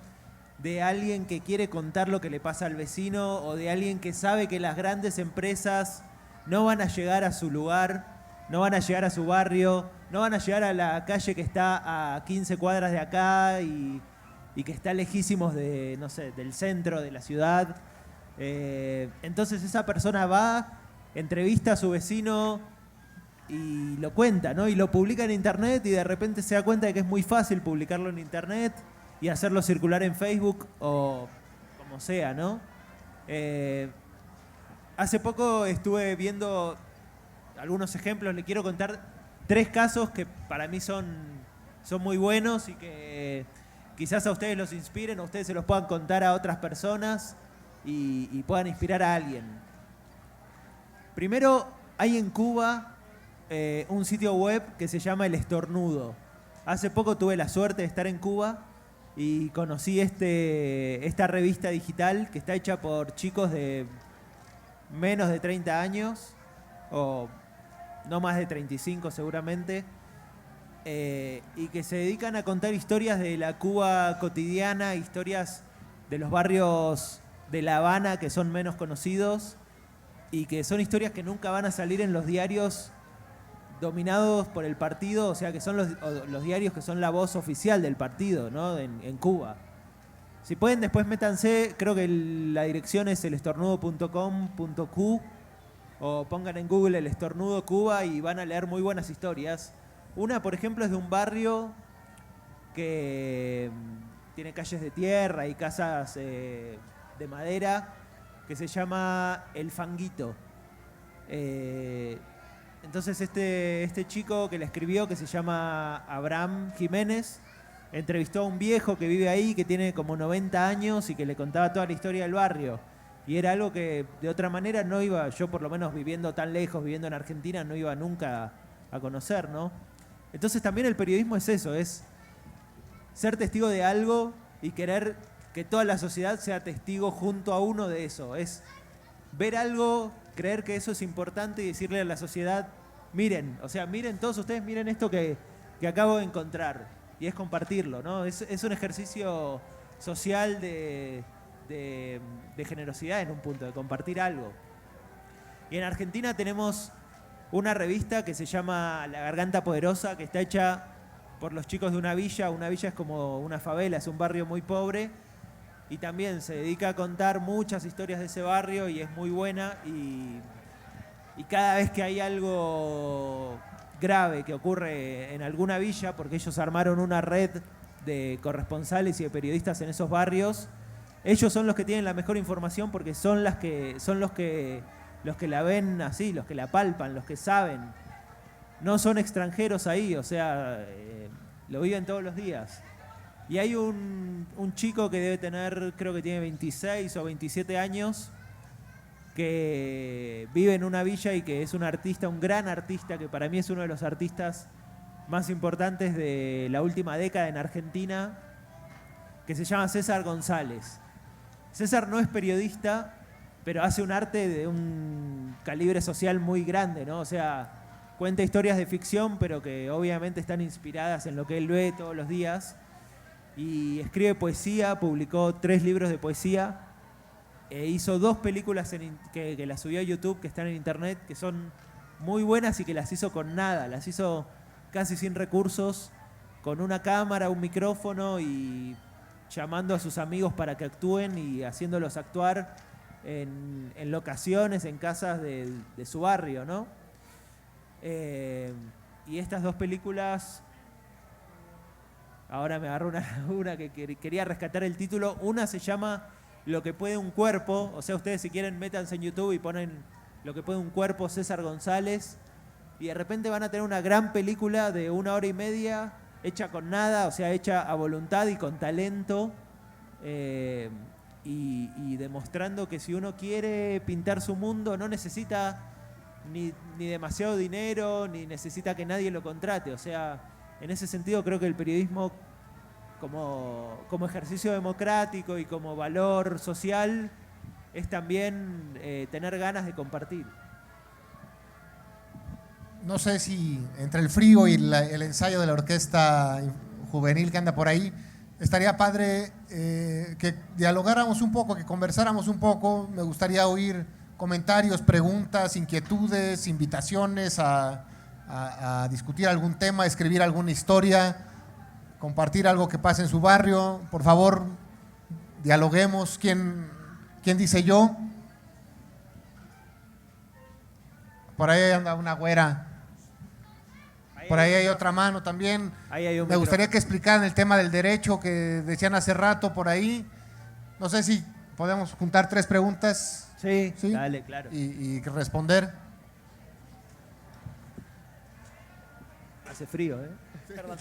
de alguien que quiere contar lo que le pasa al vecino o de alguien que sabe que las grandes empresas no van a llegar a su lugar, no van a llegar a su barrio, no van a llegar a la calle que está a 15 cuadras de acá y que está lejísimos de, no sé, del centro de la ciudad. Entonces esa persona va, entrevista a su vecino y lo cuenta, ¿no? Y lo publica en internet y de repente se da cuenta de que es muy fácil publicarlo en internet y hacerlo circular en Facebook o como sea, ¿no? Hace poco estuve viendo algunos ejemplos, le quiero contar 3 casos que para mí son muy buenos y que quizás a ustedes los inspiren, a ustedes se los puedan contar a otras personas y puedan inspirar a alguien. Primero, hay en Cuba un sitio web que se llama El Estornudo. Hace poco tuve la suerte de estar en Cuba y conocí esta revista digital que está hecha por chicos de menos de 30 años o no más de 35 seguramente, y que se dedican a contar historias de la Cuba cotidiana, historias de los barrios de La Habana que son menos conocidos y que son historias que nunca van a salir en los diarios dominados por el partido, o sea que son los diarios que son la voz oficial del partido, ¿no? en Cuba. Si pueden, después métanse, creo que la dirección es elestornudo.com.cu o pongan en Google El Estornudo Cuba y van a leer muy buenas historias. Una, por ejemplo, es de un barrio que tiene calles de tierra y casas de madera que se llama El Fanguito. Entonces este chico que la escribió, que se llama Abraham Jiménez, entrevistó a un viejo que vive ahí, que tiene como 90 años y que le contaba toda la historia del barrio. Y era algo que de otra manera no iba, yo por lo menos viviendo tan lejos, viviendo en Argentina, no iba nunca a conocer, ¿no? Entonces también el periodismo es eso, es ser testigo de algo y querer que toda la sociedad sea testigo junto a uno de eso. Es ver algo, creer que eso es importante y decirle a la sociedad, miren, o sea, miren todos ustedes, miren esto que acabo de encontrar. Y es compartirlo, ¿no? Es un ejercicio social de generosidad en un punto, de compartir algo. Y en Argentina tenemos una revista que se llama La Garganta Poderosa, que está hecha por los chicos de una villa. Una villa es como una favela, es un barrio muy pobre. Y también se dedica a contar muchas historias de ese barrio y es muy buena. Y cada vez que hay algo grave que ocurre en alguna villa, porque ellos armaron una red de corresponsales y de periodistas en esos barrios, ellos son los que tienen la mejor información porque son los que la ven así, los que la palpan, los que saben. No son extranjeros ahí, o sea, lo viven todos los días. Y hay un chico que debe tener, creo que tiene 26 o 27 años, que vive en una villa y que es un artista, un gran artista, que para mí es uno de los artistas más importantes de la última década en Argentina, que se llama César González. César no es periodista, pero hace un arte de un calibre social muy grande, ¿no? O sea, cuenta historias de ficción, pero que obviamente están inspiradas en lo que él ve todos los días. Y escribe poesía, publicó 3 libros de poesía. Hizo 2 películas que las subió a YouTube, que están en internet, que son muy buenas y que las hizo con nada. Las hizo casi sin recursos, con una cámara, un micrófono y llamando a sus amigos para que actúen y haciéndolos actuar en locaciones, en casas de su barrio, ¿no? Y estas 2 películas, ahora me agarró una que quería rescatar el título. Una se llama Lo que puede un cuerpo, o sea, ustedes si quieren métanse en YouTube y ponen Lo que puede un cuerpo César González y de repente van a tener una gran película de 1 hora y media hecha con nada, o sea, hecha a voluntad y con talento, y demostrando que si uno quiere pintar su mundo no necesita ni demasiado dinero, ni necesita que nadie lo contrate. O sea, en ese sentido creo que el periodismo como ejercicio democrático y como valor social, es también tener ganas de compartir. No sé si entre el frío y el ensayo de la orquesta juvenil que anda por ahí, estaría padre que dialogáramos un poco, que conversáramos un poco. Me gustaría oír comentarios, preguntas, inquietudes, invitaciones a discutir algún tema, escribir alguna historia, compartir algo que pase en su barrio. Por favor, dialoguemos. ¿Quién dice yo? Por ahí anda una güera. Por ahí hay otra mano también. Me gustaría que explicaran el tema del derecho que decían hace rato por ahí. No sé si podemos juntar 3 preguntas. Sí, dale, claro. Y responder. Hace frío, ¿eh? Perdón.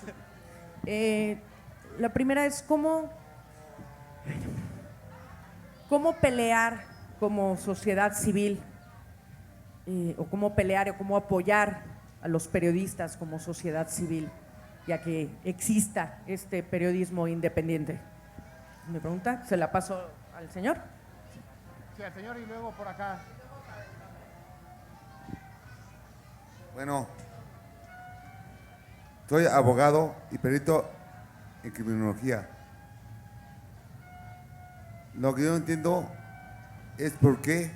La primera es cómo pelear como sociedad civil o cómo pelear o cómo apoyar a los periodistas como sociedad civil, ya que exista este periodismo independiente. ¿Me pregunta? ¿Se la paso al señor? Sí, al señor y luego por acá. Bueno, soy abogado y perito en criminología. Lo que yo no entiendo es por qué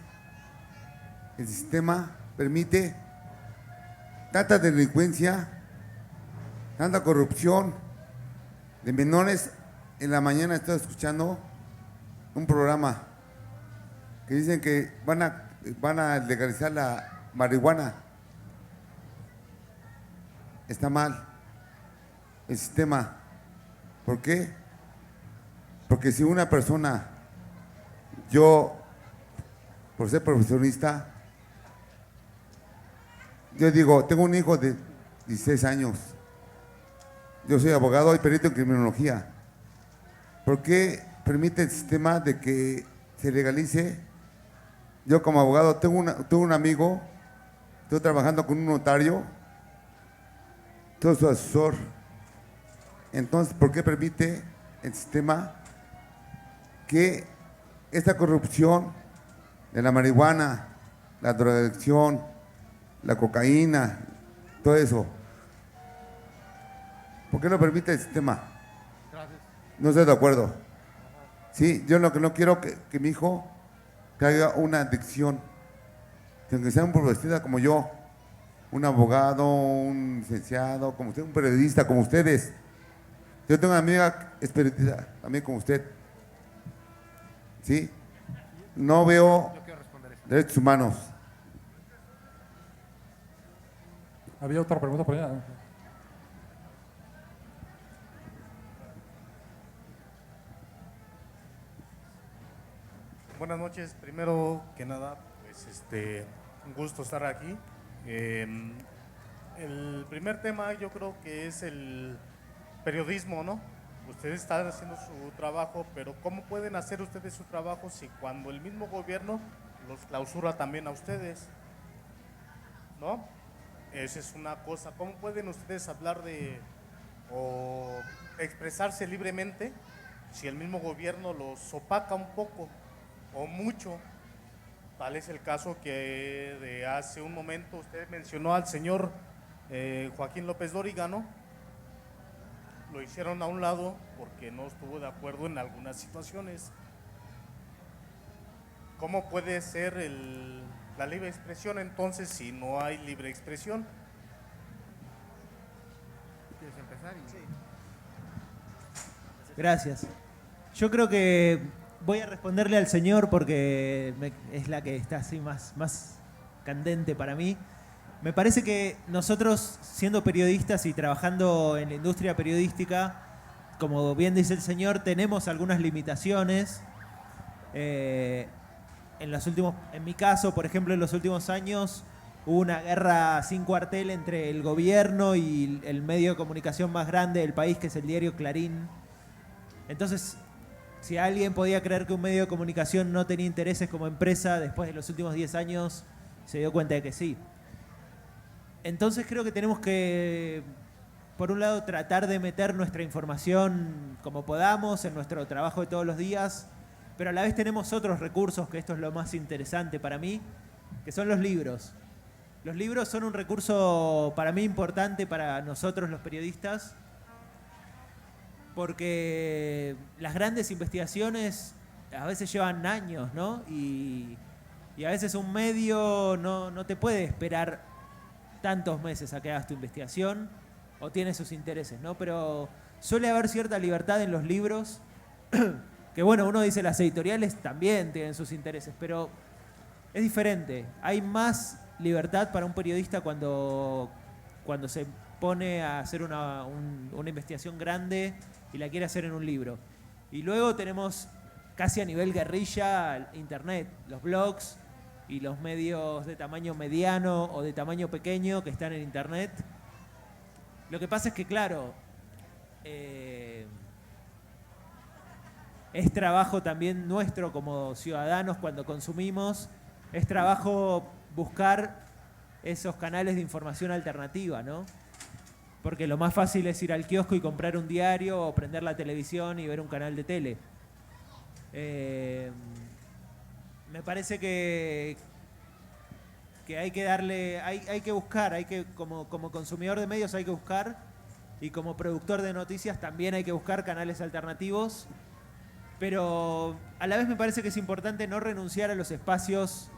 el sistema permite tanta delincuencia, tanta corrupción de menores. En la mañana estoy escuchando un programa que dicen que van a legalizar la marihuana. Está mal el sistema. ¿Por qué? Porque si una persona, yo, por ser profesionista, yo digo, tengo un hijo de 16 años, yo soy abogado y perito en criminología. ¿Por qué permite el sistema de que se legalice? Yo como abogado tengo un amigo, estoy trabajando con un notario, todo su asesor. Entonces, ¿por qué permite el sistema que esta corrupción de la marihuana, la drogadicción, la cocaína, todo eso, ¿por qué no permite el sistema? Gracias. No estoy de acuerdo. Sí, yo lo que no quiero que mi hijo caiga una adicción, sino que sea un profesionista como yo, un abogado, un licenciado, como usted, un periodista como ustedes. Yo tengo una amiga que es periodista, también como usted. ¿Sí? No veo derechos humanos. Había otra pregunta por allá. Buenas noches. Primero que nada, pues un gusto estar aquí. El primer tema yo creo que es el periodismo, ¿no? Ustedes están haciendo su trabajo, pero ¿cómo pueden hacer ustedes su trabajo si cuando el mismo gobierno los clausura también a ustedes? ¿No? Esa es una cosa. ¿Cómo pueden ustedes hablar o expresarse libremente si el mismo gobierno los opaca un poco o mucho? Tal es el caso que de hace un momento usted mencionó al señor Joaquín López Dóriga, ¿no? Lo hicieron a un lado porque no estuvo de acuerdo en algunas situaciones. ¿Cómo puede ser la libre expresión entonces si no hay libre expresión? ¿Quieres empezar? Sí. Gracias. Yo creo que voy a responderle al señor porque es la que está así más candente para mí. Me parece que nosotros, siendo periodistas y trabajando en la industria periodística, como bien dice el señor, tenemos algunas limitaciones. En mi caso, por ejemplo, en los últimos años hubo una guerra sin cuartel entre el gobierno y el medio de comunicación más grande del país, que es el diario Clarín. Entonces, si alguien podía creer que un medio de comunicación no tenía intereses como empresa, después de los últimos 10 años se dio cuenta de que sí. Entonces creo que tenemos que por un lado, tratar de meter nuestra información como podamos en nuestro trabajo de todos los días, pero a la vez tenemos otros recursos, que esto es lo más interesante para mí, que son los libros. Los libros son un recurso para mí importante para nosotros los periodistas, porque las grandes investigaciones a veces llevan años, ¿no? Y a veces un medio no te puede esperar tantos meses a que hagas tu investigación, o tiene sus intereses, ¿no? Pero suele haber cierta libertad en los libros, que bueno, uno dice las editoriales también tienen sus intereses, pero es diferente. Hay más libertad para un periodista cuando se pone a hacer una investigación grande y la quiere hacer en un libro. Y luego tenemos casi a nivel guerrilla internet, los blogs y los medios de tamaño mediano o de tamaño pequeño que están en internet. Lo que pasa es que, claro, es trabajo también nuestro como ciudadanos cuando consumimos, es trabajo buscar esos canales de información alternativa, ¿no? Porque lo más fácil es ir al kiosco y comprar un diario o prender la televisión y ver un canal de tele. Me parece que hay que darle, hay que buscar, como consumidor de medios hay que buscar, y como productor de noticias también hay que buscar canales alternativos, pero a la vez me parece que es importante no renunciar a los espacios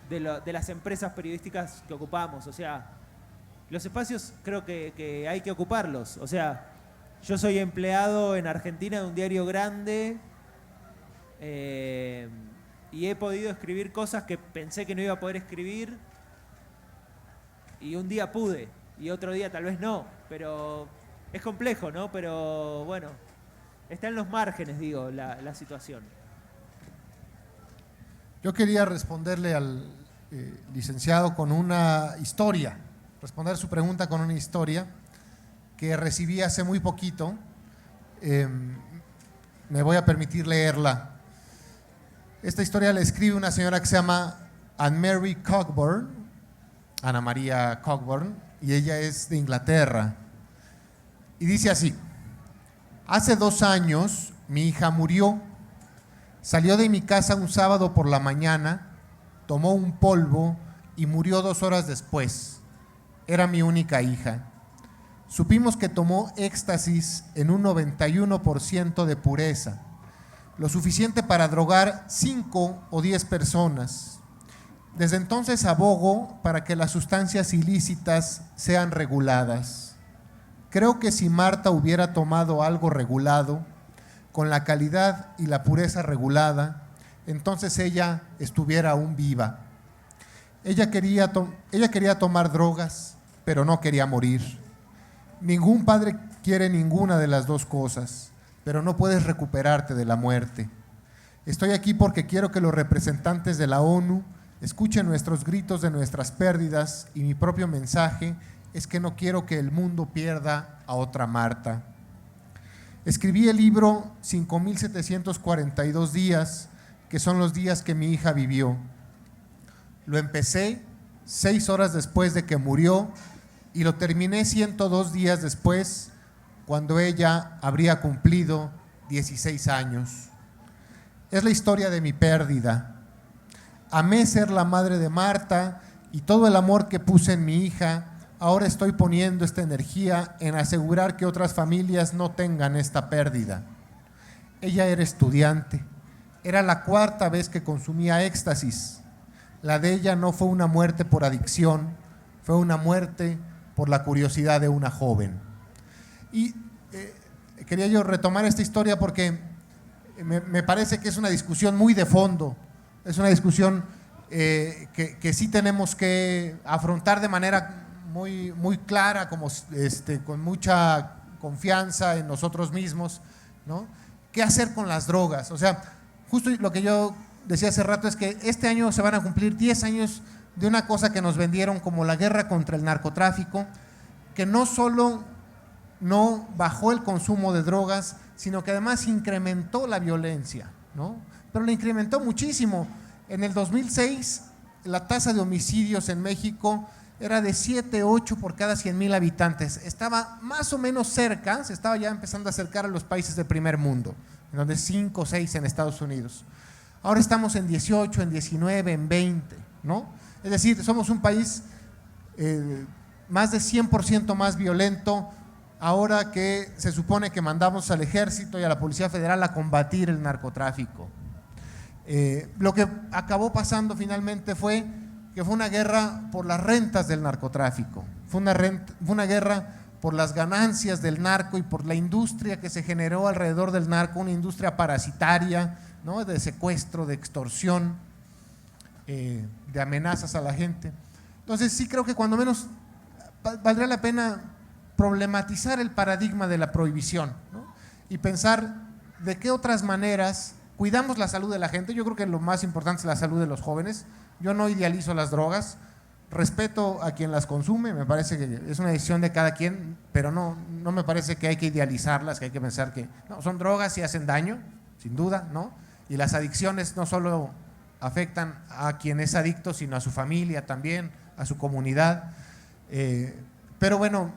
de las empresas periodísticas que ocupamos. O sea, los espacios creo que hay que ocuparlos. O sea, yo soy empleado en Argentina de un diario grande, y he podido escribir cosas que pensé que no iba a poder escribir, y un día pude, y otro día tal vez no, pero es complejo, ¿no? Pero bueno, está en los márgenes, digo, la situación. Yo quería responderle al licenciado con una historia, responder su pregunta con una historia que recibí hace muy poquito. Me voy a permitir leerla. Esta historia la escribe una señora que se llama Anne-Marie Cockburn, Ana María Cockburn, y ella es de Inglaterra. Y dice así: hace 2 años mi hija murió. Salió de mi casa un sábado por la mañana, tomó un polvo y murió 2 horas después. Era mi única hija. Supimos que tomó éxtasis en un 91% de pureza, lo suficiente para drogar 5 o 10 personas. Desde entonces abogo para que las sustancias ilícitas sean reguladas. Creo que si Marta hubiera tomado algo regulado, con la calidad y la pureza regulada, entonces ella estuviera aún viva. Ella quería tomar drogas, pero no quería morir. Ningún padre quiere ninguna de las dos cosas, pero no puedes recuperarte de la muerte. Estoy aquí porque quiero que los representantes de la ONU escuchen nuestros gritos de nuestras pérdidas, y mi propio mensaje es que no quiero que el mundo pierda a otra Marta. Escribí el libro 5,742 días, que son los días que mi hija vivió. Lo empecé 6 horas después de que murió y lo terminé 102 días después, cuando ella habría cumplido 16 años. Es la historia de mi pérdida. Amé ser la madre de Marta, y todo el amor que puse en mi hija, ahora estoy poniendo esta energía en asegurar que otras familias no tengan esta pérdida. Ella era estudiante. Era la 4ª vez que consumía éxtasis. La de ella no fue una muerte por adicción, fue una muerte por la curiosidad de una joven. Y quería yo retomar esta historia porque me parece que es una discusión muy de fondo, es una discusión que sí tenemos que afrontar de manera muy, muy clara, como, con mucha confianza en nosotros mismos, ¿no? ¿Qué hacer con las drogas? O sea, justo lo que yo decía hace rato es que este año se van a cumplir 10 años de una cosa que nos vendieron como la guerra contra el narcotráfico, que no solo no bajó el consumo de drogas, sino que además incrementó la violencia, ¿no? Pero la incrementó muchísimo. En el 2006, la tasa de homicidios en México era de 7, 8 por cada 100,000 habitantes. Estaba más o menos cerca, se estaba ya empezando a acercar a los países del primer mundo, en donde 5 o 6 en Estados Unidos. Ahora estamos en 18, en 19, en 20, ¿no? Es decir, somos un país más de 100% más violento, ahora que se supone que mandamos al ejército y a la Policía Federal a combatir el narcotráfico. Lo que acabó pasando finalmente fue que fue una guerra por las rentas del narcotráfico, fue una guerra por las ganancias del narco y por la industria que se generó alrededor del narco, una industria parasitaria, ¿no? De secuestro, de extorsión, de amenazas a la gente. Entonces sí creo que cuando menos valdría la pena problematizar el paradigma de la prohibición, ¿no? Y pensar de qué otras maneras cuidamos la salud de la gente. Yo creo que lo más importante es la salud de los jóvenes. Yo no idealizo las drogas, respeto a quien las consume, me parece que es una decisión de cada quien, pero no me parece que hay que idealizarlas, que hay que pensar que no, son drogas y hacen daño, sin duda, ¿no? Y las adicciones no solo afectan a quien es adicto, sino a su familia también, a su comunidad. Pero bueno,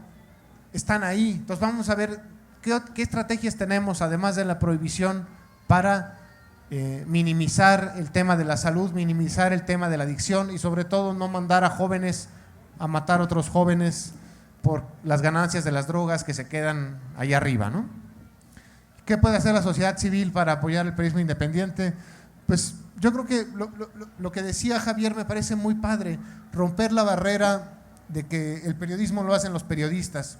están ahí. Entonces vamos a ver qué estrategias tenemos, además de la prohibición, para minimizar el tema de la salud, minimizar el tema de la adicción y sobre todo no mandar a jóvenes a matar a otros jóvenes por las ganancias de las drogas que se quedan allá arriba, ¿no? ¿Qué puede hacer la sociedad civil para apoyar el periodismo independiente? Pues yo creo que lo que decía Javier me parece muy padre, romper la barrera de que el periodismo lo hacen los periodistas.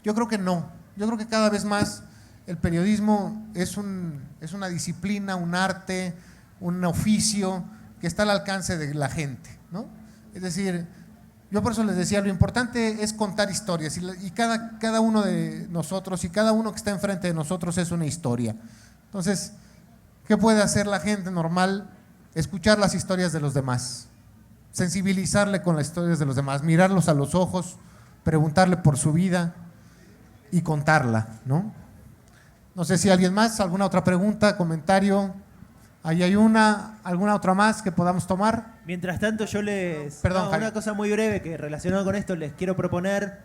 Yo creo que no, yo creo que cada vez más el periodismo es una disciplina, un arte, un oficio que está al alcance de la gente, ¿no? Es decir, yo por eso les decía, lo importante es contar historias y cada uno de nosotros y cada uno que está enfrente de nosotros es una historia. Entonces, ¿qué puede hacer la gente normal? Escuchar las historias de los demás, sensibilizarle con las historias de los demás, mirarlos a los ojos, preguntarle por su vida y contarla, ¿no? No sé si alguien más, alguna otra pregunta, comentario. Ahí hay alguna otra más que podamos tomar. Mientras tanto yo Perdón, una cosa muy breve que relacionado con esto les quiero proponer.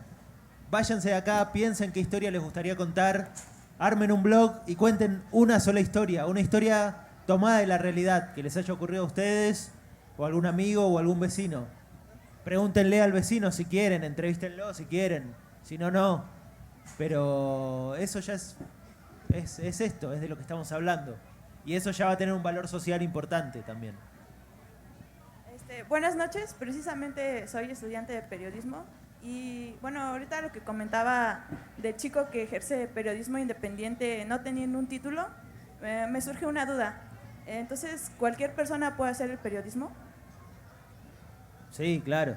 Váyanse de acá, piensen qué historia les gustaría contar, armen un blog y cuenten una sola historia, una historia tomada de la realidad que les haya ocurrido a ustedes o a algún amigo o algún vecino. Pregúntenle al vecino si quieren, entrevístenlo si quieren, si no, no. Pero eso ya es esto, es de lo que estamos hablando. Y eso ya va a tener un valor social importante también. Buenas noches, precisamente soy estudiante de periodismo y bueno, ahorita lo que comentaba del chico que ejerce periodismo independiente no teniendo un título, me surge una duda. Entonces, ¿cualquier persona puede hacer el periodismo? Sí, claro.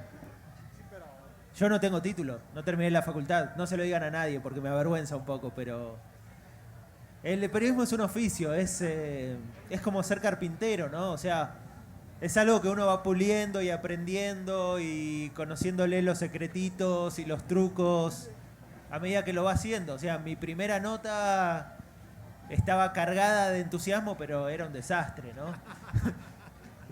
Yo no tengo título, no terminé la facultad, no se lo digan a nadie porque me avergüenza un poco, pero el periodismo es un oficio, es como ser carpintero, ¿no? O sea, es algo que uno va puliendo y aprendiendo y conociéndole los secretitos y los trucos a medida que lo va haciendo. O sea, mi primera nota estaba cargada de entusiasmo, pero era un desastre, ¿no?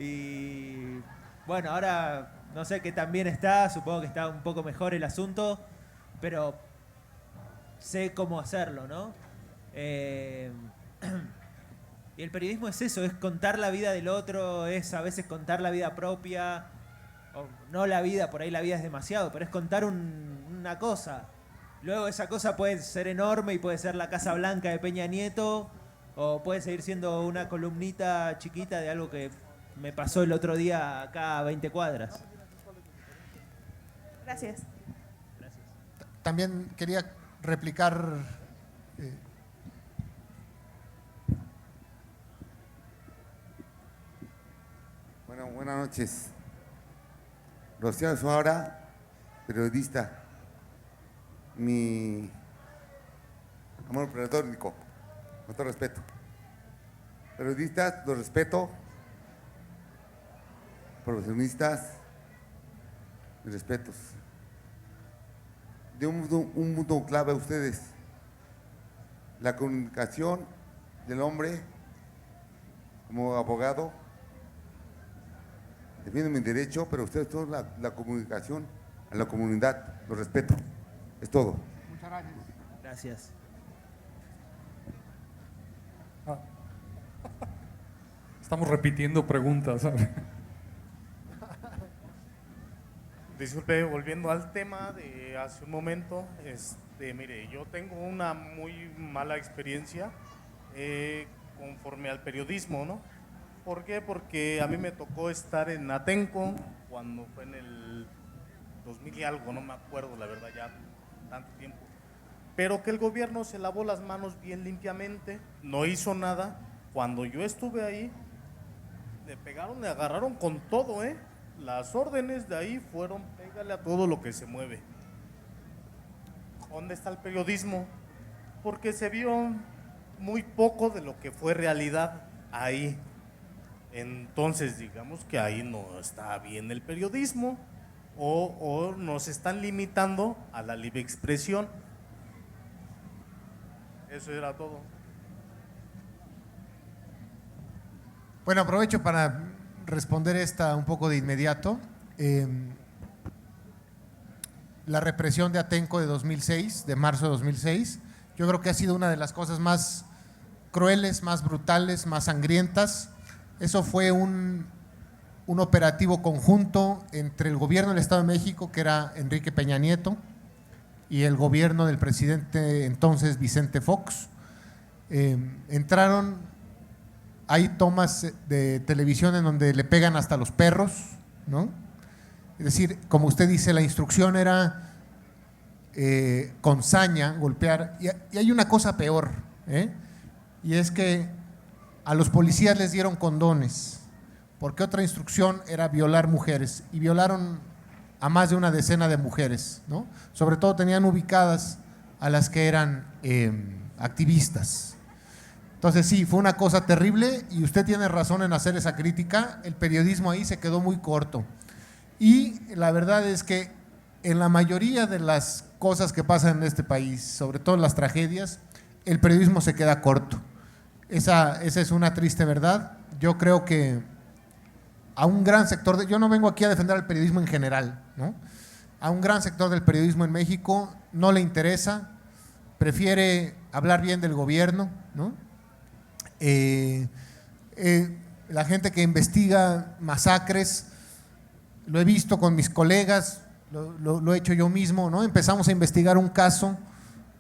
Y bueno, ahora no sé qué tan bien está, supongo que está un poco mejor el asunto, pero sé cómo hacerlo, ¿no? Y el periodismo es eso, es contar la vida del otro, es a veces contar la vida propia, o no la vida, por ahí la vida es demasiado, pero es contar una cosa. Luego esa cosa puede ser enorme y puede ser la Casa Blanca de Peña Nieto, o puede seguir siendo una columnita chiquita de algo que me pasó el otro día acá a 20 cuadras. Gracias. También quería replicar Bueno, buenas noches. Rocío Suara, periodista. Mi amor platónico, con todo respeto. Periodistas, los respeto. Profesionistas, mis respetos. De un punto clave a ustedes. La comunicación del hombre como abogado defiendo mi derecho, pero ustedes todos la comunicación a la comunidad, lo respeto. Es todo. Gracias. Ah. Estamos repitiendo preguntas. ¿Sabe? Disculpe, volviendo al tema de hace un momento, mire, yo tengo una muy mala experiencia conforme al periodismo, ¿no? ¿Por qué? Porque a mí me tocó estar en Atenco cuando fue en el 2000 y algo, no me acuerdo, la verdad, ya tanto tiempo. Pero que el gobierno se lavó las manos bien limpiamente, no hizo nada. Cuando yo estuve ahí, le pegaron, le agarraron con todo, ¿eh? Las órdenes de ahí fueron, pégale a todo lo que se mueve. ¿Dónde está el periodismo? Porque se vio muy poco de lo que fue realidad ahí. Entonces, digamos que ahí no está bien el periodismo o nos están limitando a la libre expresión. Eso era todo. Bueno, aprovecho para responder esta un poco de inmediato. La represión de Atenco de 2006, de marzo de 2006, yo creo que ha sido una de las cosas más crueles, más brutales, más sangrientas. Eso fue un operativo conjunto entre el gobierno del Estado de México, que era Enrique Peña Nieto, y el gobierno del presidente entonces Vicente Fox. Entraron, hay tomas de televisión en donde le pegan hasta los perros, ¿no? Es decir, como usted dice, la instrucción era con saña golpear. Y hay una cosa peor, y es que a los policías les dieron condones, porque otra instrucción era violar mujeres, y violaron a más de una decena de mujeres, ¿no? Sobre todo tenían ubicadas a las que eran activistas. Entonces sí, fue una cosa terrible y usted tiene razón en hacer esa crítica. El periodismo ahí se quedó muy corto. Y la verdad es que en la mayoría de las cosas que pasan en este país, sobre todo las tragedias, el periodismo se queda corto. Esa es una triste verdad. Yo creo que a un gran sector, yo no vengo aquí a defender al periodismo en general, ¿no? A un gran sector del periodismo en México no le interesa, prefiere hablar bien del gobierno, ¿no? La gente que investiga masacres, lo he visto con mis colegas, lo he hecho yo mismo, ¿no? Empezamos a investigar un caso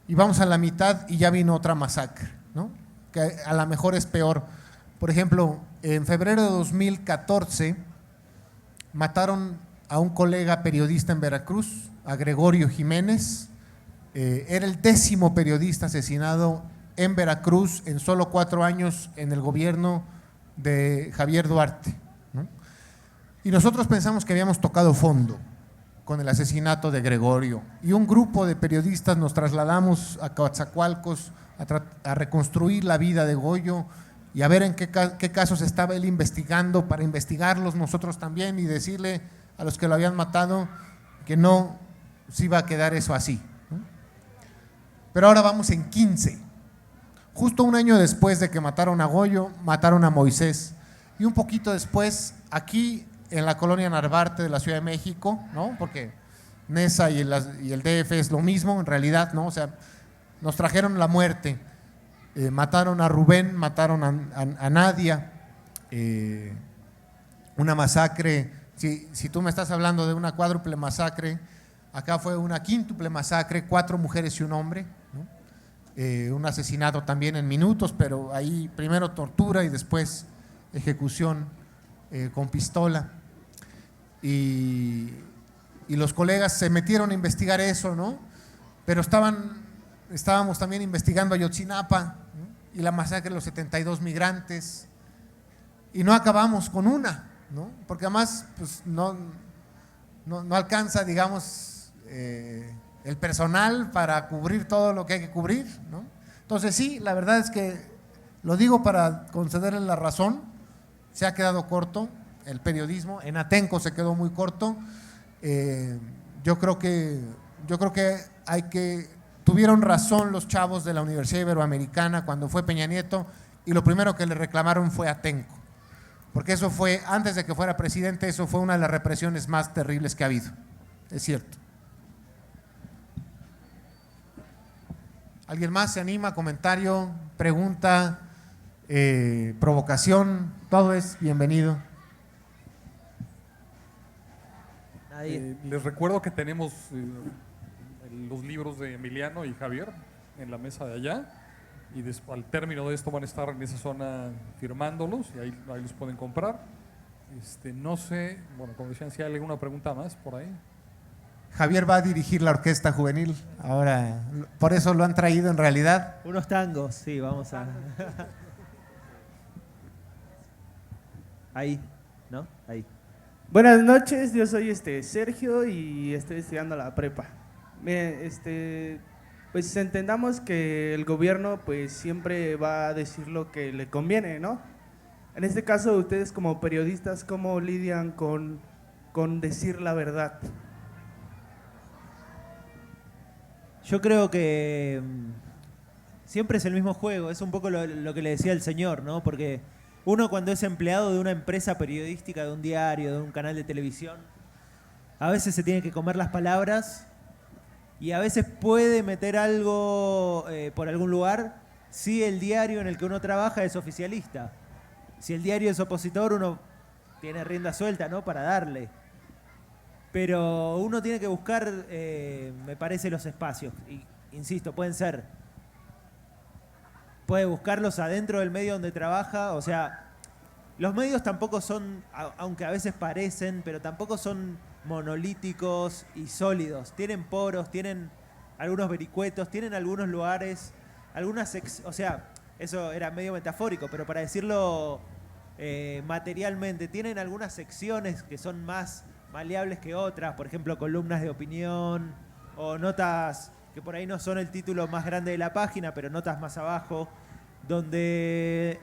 y vamos a la mitad y ya vino otra masacre, ¿no? Que a lo mejor es peor. Por ejemplo, en febrero de 2014 mataron a un colega periodista en Veracruz, a Gregorio Jiménez. Era el 10º periodista asesinado en Veracruz en solo 4 años en el gobierno de Javier Duarte, ¿no? Y nosotros pensamos que habíamos tocado fondo con el asesinato de Gregorio, y un grupo de periodistas nos trasladamos a Coatzacoalcos a reconstruir la vida de Goyo y a ver en qué casos estaba él investigando, para investigarlos nosotros también y decirle a los que lo habían matado que no se iba a quedar eso así, ¿no? Pero ahora vamos en 15. Justo un año después de que mataron a Goyo, mataron a Moisés. Y un poquito después, aquí en la colonia Narvarte de la Ciudad de México, ¿no? Porque Nesa y el DF es lo mismo en realidad, ¿no? O sea, nos trajeron la muerte. Mataron a Rubén, mataron a Nadia. Una masacre. Si tú me estás hablando de una cuádruple masacre, acá fue una quíntuple masacre, 4 mujeres y un hombre, ¿no? Un asesinato también en minutos, pero ahí primero tortura y después ejecución con pistola. Y los colegas se metieron a investigar eso, ¿no? Pero estábamos también investigando Ayotzinapa, ¿no? Y la masacre de los 72 migrantes, y no acabamos con una, ¿no? Porque además pues, no alcanza, digamos, el personal para cubrir todo lo que hay que cubrir, ¿no? Entonces sí, la verdad es que lo digo para concederle la razón, se ha quedado corto el periodismo, en Atenco se quedó muy corto. Yo creo que tuvieron razón los chavos de la Universidad Iberoamericana cuando fue Peña Nieto, y lo primero que le reclamaron fue Atenco. porque eso fue, antes de que fuera presidente, eso fue una de las represiones más terribles que ha habido, es cierto. ¿Alguien más se anima? Comentario, pregunta, provocación, todo es bienvenido. Nadie. Les recuerdo que tenemos los libros de Emiliano y Javier en la mesa de allá, y al término de esto van a estar en esa zona firmándolos, y ahí los pueden comprar. No sé, bueno, como decían, si hay alguna pregunta más por ahí. Javier va a dirigir la orquesta juvenil, ahora, por eso lo han traído en realidad. Unos tangos, sí, vamos a... Ahí, ¿no? Ahí. Buenas noches, yo soy Sergio y estoy estudiando la prepa. Miren, pues entendamos que el gobierno pues siempre va a decir lo que le conviene, ¿no? En este caso, ustedes como periodistas, ¿cómo lidian con decir la verdad? Yo creo que siempre es el mismo juego, es un poco lo que le decía el señor, ¿no? Porque uno cuando es empleado de una empresa periodística, de un diario, de un canal de televisión, a veces se tiene que comer las palabras y a veces puede meter algo por algún lugar si el diario en el que uno trabaja es oficialista. Si el diario es opositor, uno tiene rienda suelta, ¿no? Para darle. Pero uno tiene que buscar, me parece, los espacios. Y, insisto, puede buscarlos adentro del medio donde trabaja. O sea, los medios tampoco son, aunque a veces parecen, pero tampoco son monolíticos y sólidos. Tienen poros, tienen algunos vericuetos, tienen algunos lugares, o sea, eso era medio metafórico, pero para decirlo materialmente, tienen algunas secciones que son más maleables que otras, por ejemplo, columnas de opinión o notas que por ahí no son el título más grande de la página, pero notas más abajo, donde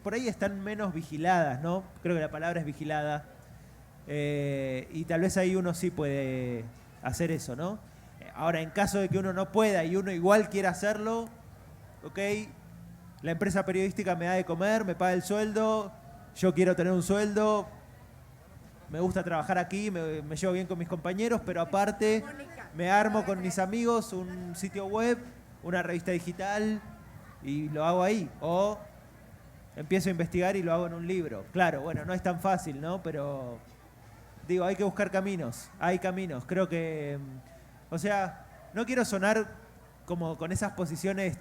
por ahí están menos vigiladas, ¿no? Creo que la palabra es vigilada. Y tal vez ahí uno sí puede hacer eso, ¿no? Ahora, en caso de que uno no pueda y uno igual quiera hacerlo, ok, la empresa periodística me da de comer, me paga el sueldo, yo quiero tener un sueldo, me gusta trabajar aquí, me llevo bien con mis compañeros, pero aparte me armo con mis amigos un sitio web, una revista digital y lo hago ahí. O empiezo a investigar y lo hago en un libro. Claro, bueno, no es tan fácil, ¿no? Pero digo, hay que buscar caminos, hay caminos. Creo que, o sea, no quiero sonar como con esas posiciones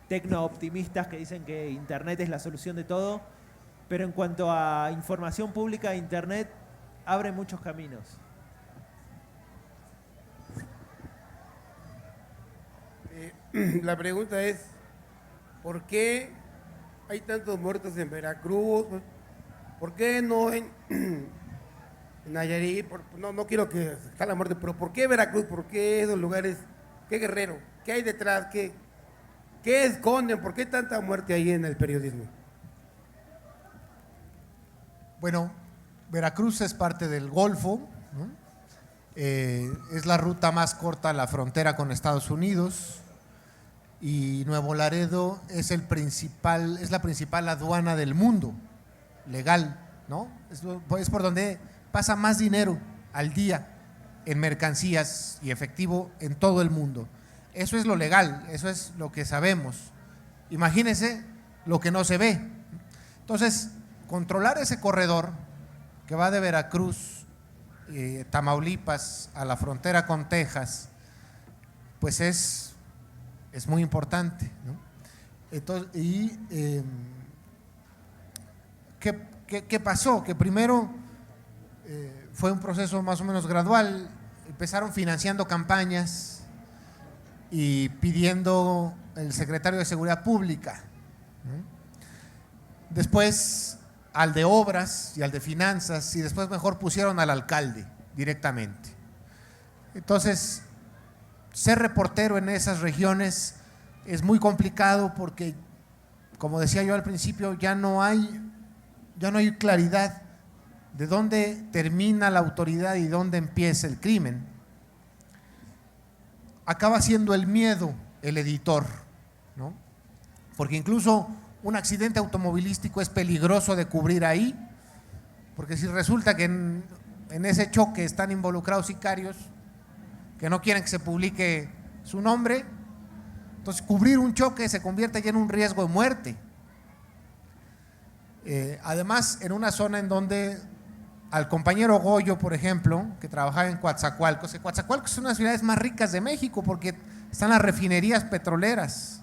tecno-optimistas que dicen que Internet es la solución de todo, pero en cuanto a información pública, Internet abre muchos caminos. La pregunta es, ¿por qué hay tantos muertos en Veracruz? ¿Por qué no en Nayarit? No quiero que sea la muerte, pero ¿por qué Veracruz? ¿Por qué esos lugares? ¿Qué Guerrero? ¿Qué hay detrás? ¿Qué esconden? ¿Por qué tanta muerte ahí en el periodismo? Bueno, Veracruz es parte del Golfo, ¿no? Es la ruta más corta a la frontera con Estados Unidos, y Nuevo Laredo es la principal aduana del mundo, legal, ¿no? Es por donde pasa más dinero al día en mercancías y efectivo en todo el mundo. Eso es lo legal, eso es lo que sabemos. Imagínense lo que no se ve. Entonces, controlar ese corredor que va de Veracruz, Tamaulipas, a la frontera con Texas, pues es muy importante, ¿no? Entonces, ¿qué pasó? Que primero fue un proceso más o menos gradual. Empezaron financiando campañas y pidiendo el secretario de Seguridad Pública, ¿no? Después al de Obras y al de Finanzas, y después mejor pusieron al alcalde directamente. Entonces, ser reportero en esas regiones es muy complicado porque, como decía yo al principio, ya no hay claridad de dónde termina la autoridad y dónde empieza el crimen. Acaba siendo el miedo el editor, ¿no? Porque incluso un accidente automovilístico es peligroso de cubrir ahí porque si resulta que en ese choque están involucrados sicarios que no quieren que se publique su nombre, entonces cubrir un choque se convierte ya en un riesgo de muerte. Además, en una zona en donde al compañero Goyo, por ejemplo, que trabajaba en Coatzacoalcos, Coatzacoalcos es una de las ciudades más ricas de México porque están las refinerías petroleras.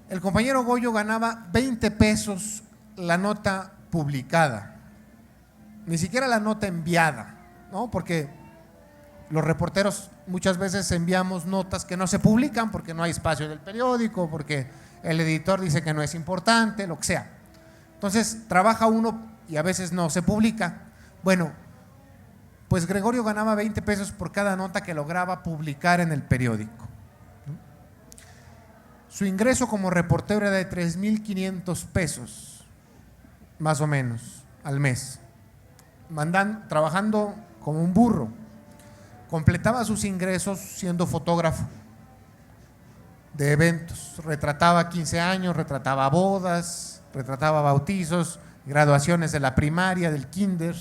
El compañero Goyo ganaba 20 pesos la nota publicada, ni siquiera la nota enviada, ¿no? Porque los reporteros muchas veces enviamos notas que no se publican porque no hay espacio del periódico, porque el editor dice que no es importante, lo que sea. Entonces trabaja uno y a veces no se publica. Bueno, pues Gregorio ganaba 20 pesos por cada nota que lograba publicar en el periódico. Su ingreso como reportero era de 3,500 pesos, más o menos, al mes, trabajando como un burro. Completaba sus ingresos siendo fotógrafo de eventos, retrataba 15 años, retrataba bodas, retrataba bautizos, graduaciones de la primaria, del kinder.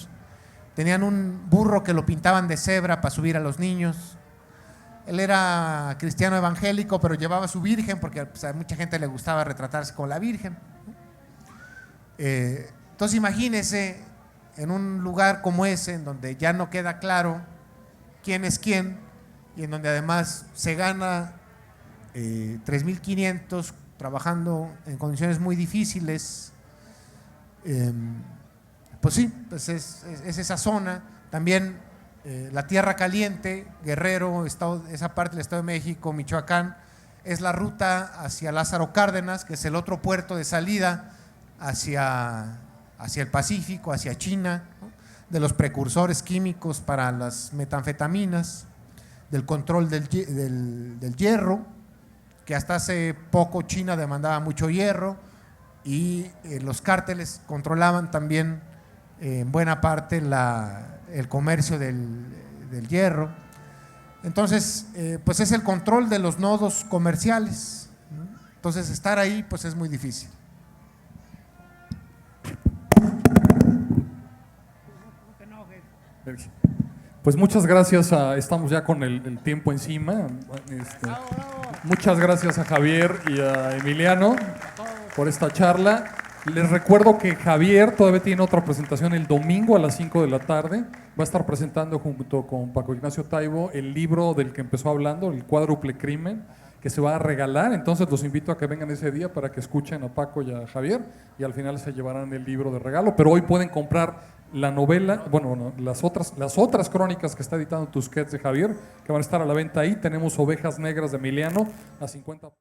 Tenían un burro que lo pintaban de cebra para subir a los niños. Él era cristiano evangélico, pero llevaba a su virgen porque pues, a mucha gente le gustaba retratarse con la virgen. Entonces imagínese en un lugar como ese, en donde ya no queda claro quién es quién y en donde además se gana 3,500 trabajando en condiciones muy difíciles, pues sí, pues es esa zona. También la Tierra Caliente, Guerrero, esa parte del Estado de México, Michoacán, es la ruta hacia Lázaro Cárdenas, que es el otro puerto de salida hacia el Pacífico, hacia China, ¿no? De los precursores químicos para las metanfetaminas, del control del hierro, que hasta hace poco China demandaba mucho hierro y los cárteles controlaban también en buena parte el comercio del hierro. Entonces, pues es el control de los nodos comerciales, ¿no? Entonces estar ahí pues es muy difícil. Pues muchas gracias, estamos ya con el tiempo encima. Muchas gracias a Javier y a Emiliano por esta charla. Les recuerdo que Javier todavía tiene otra presentación el domingo a las 5 de la tarde. Va a estar presentando junto con Paco Ignacio Taibo el libro del que empezó hablando, El Cuádruple Crimen, que se va a regalar. Entonces los invito a que vengan ese día para que escuchen a Paco y a Javier y al final se llevarán el libro de regalo. Pero hoy pueden comprar la novela, bueno, las otras crónicas que está editando Tusquets de Javier, que van a estar a la venta ahí. Tenemos Ovejas Negras de Emiliano a 50 pesos.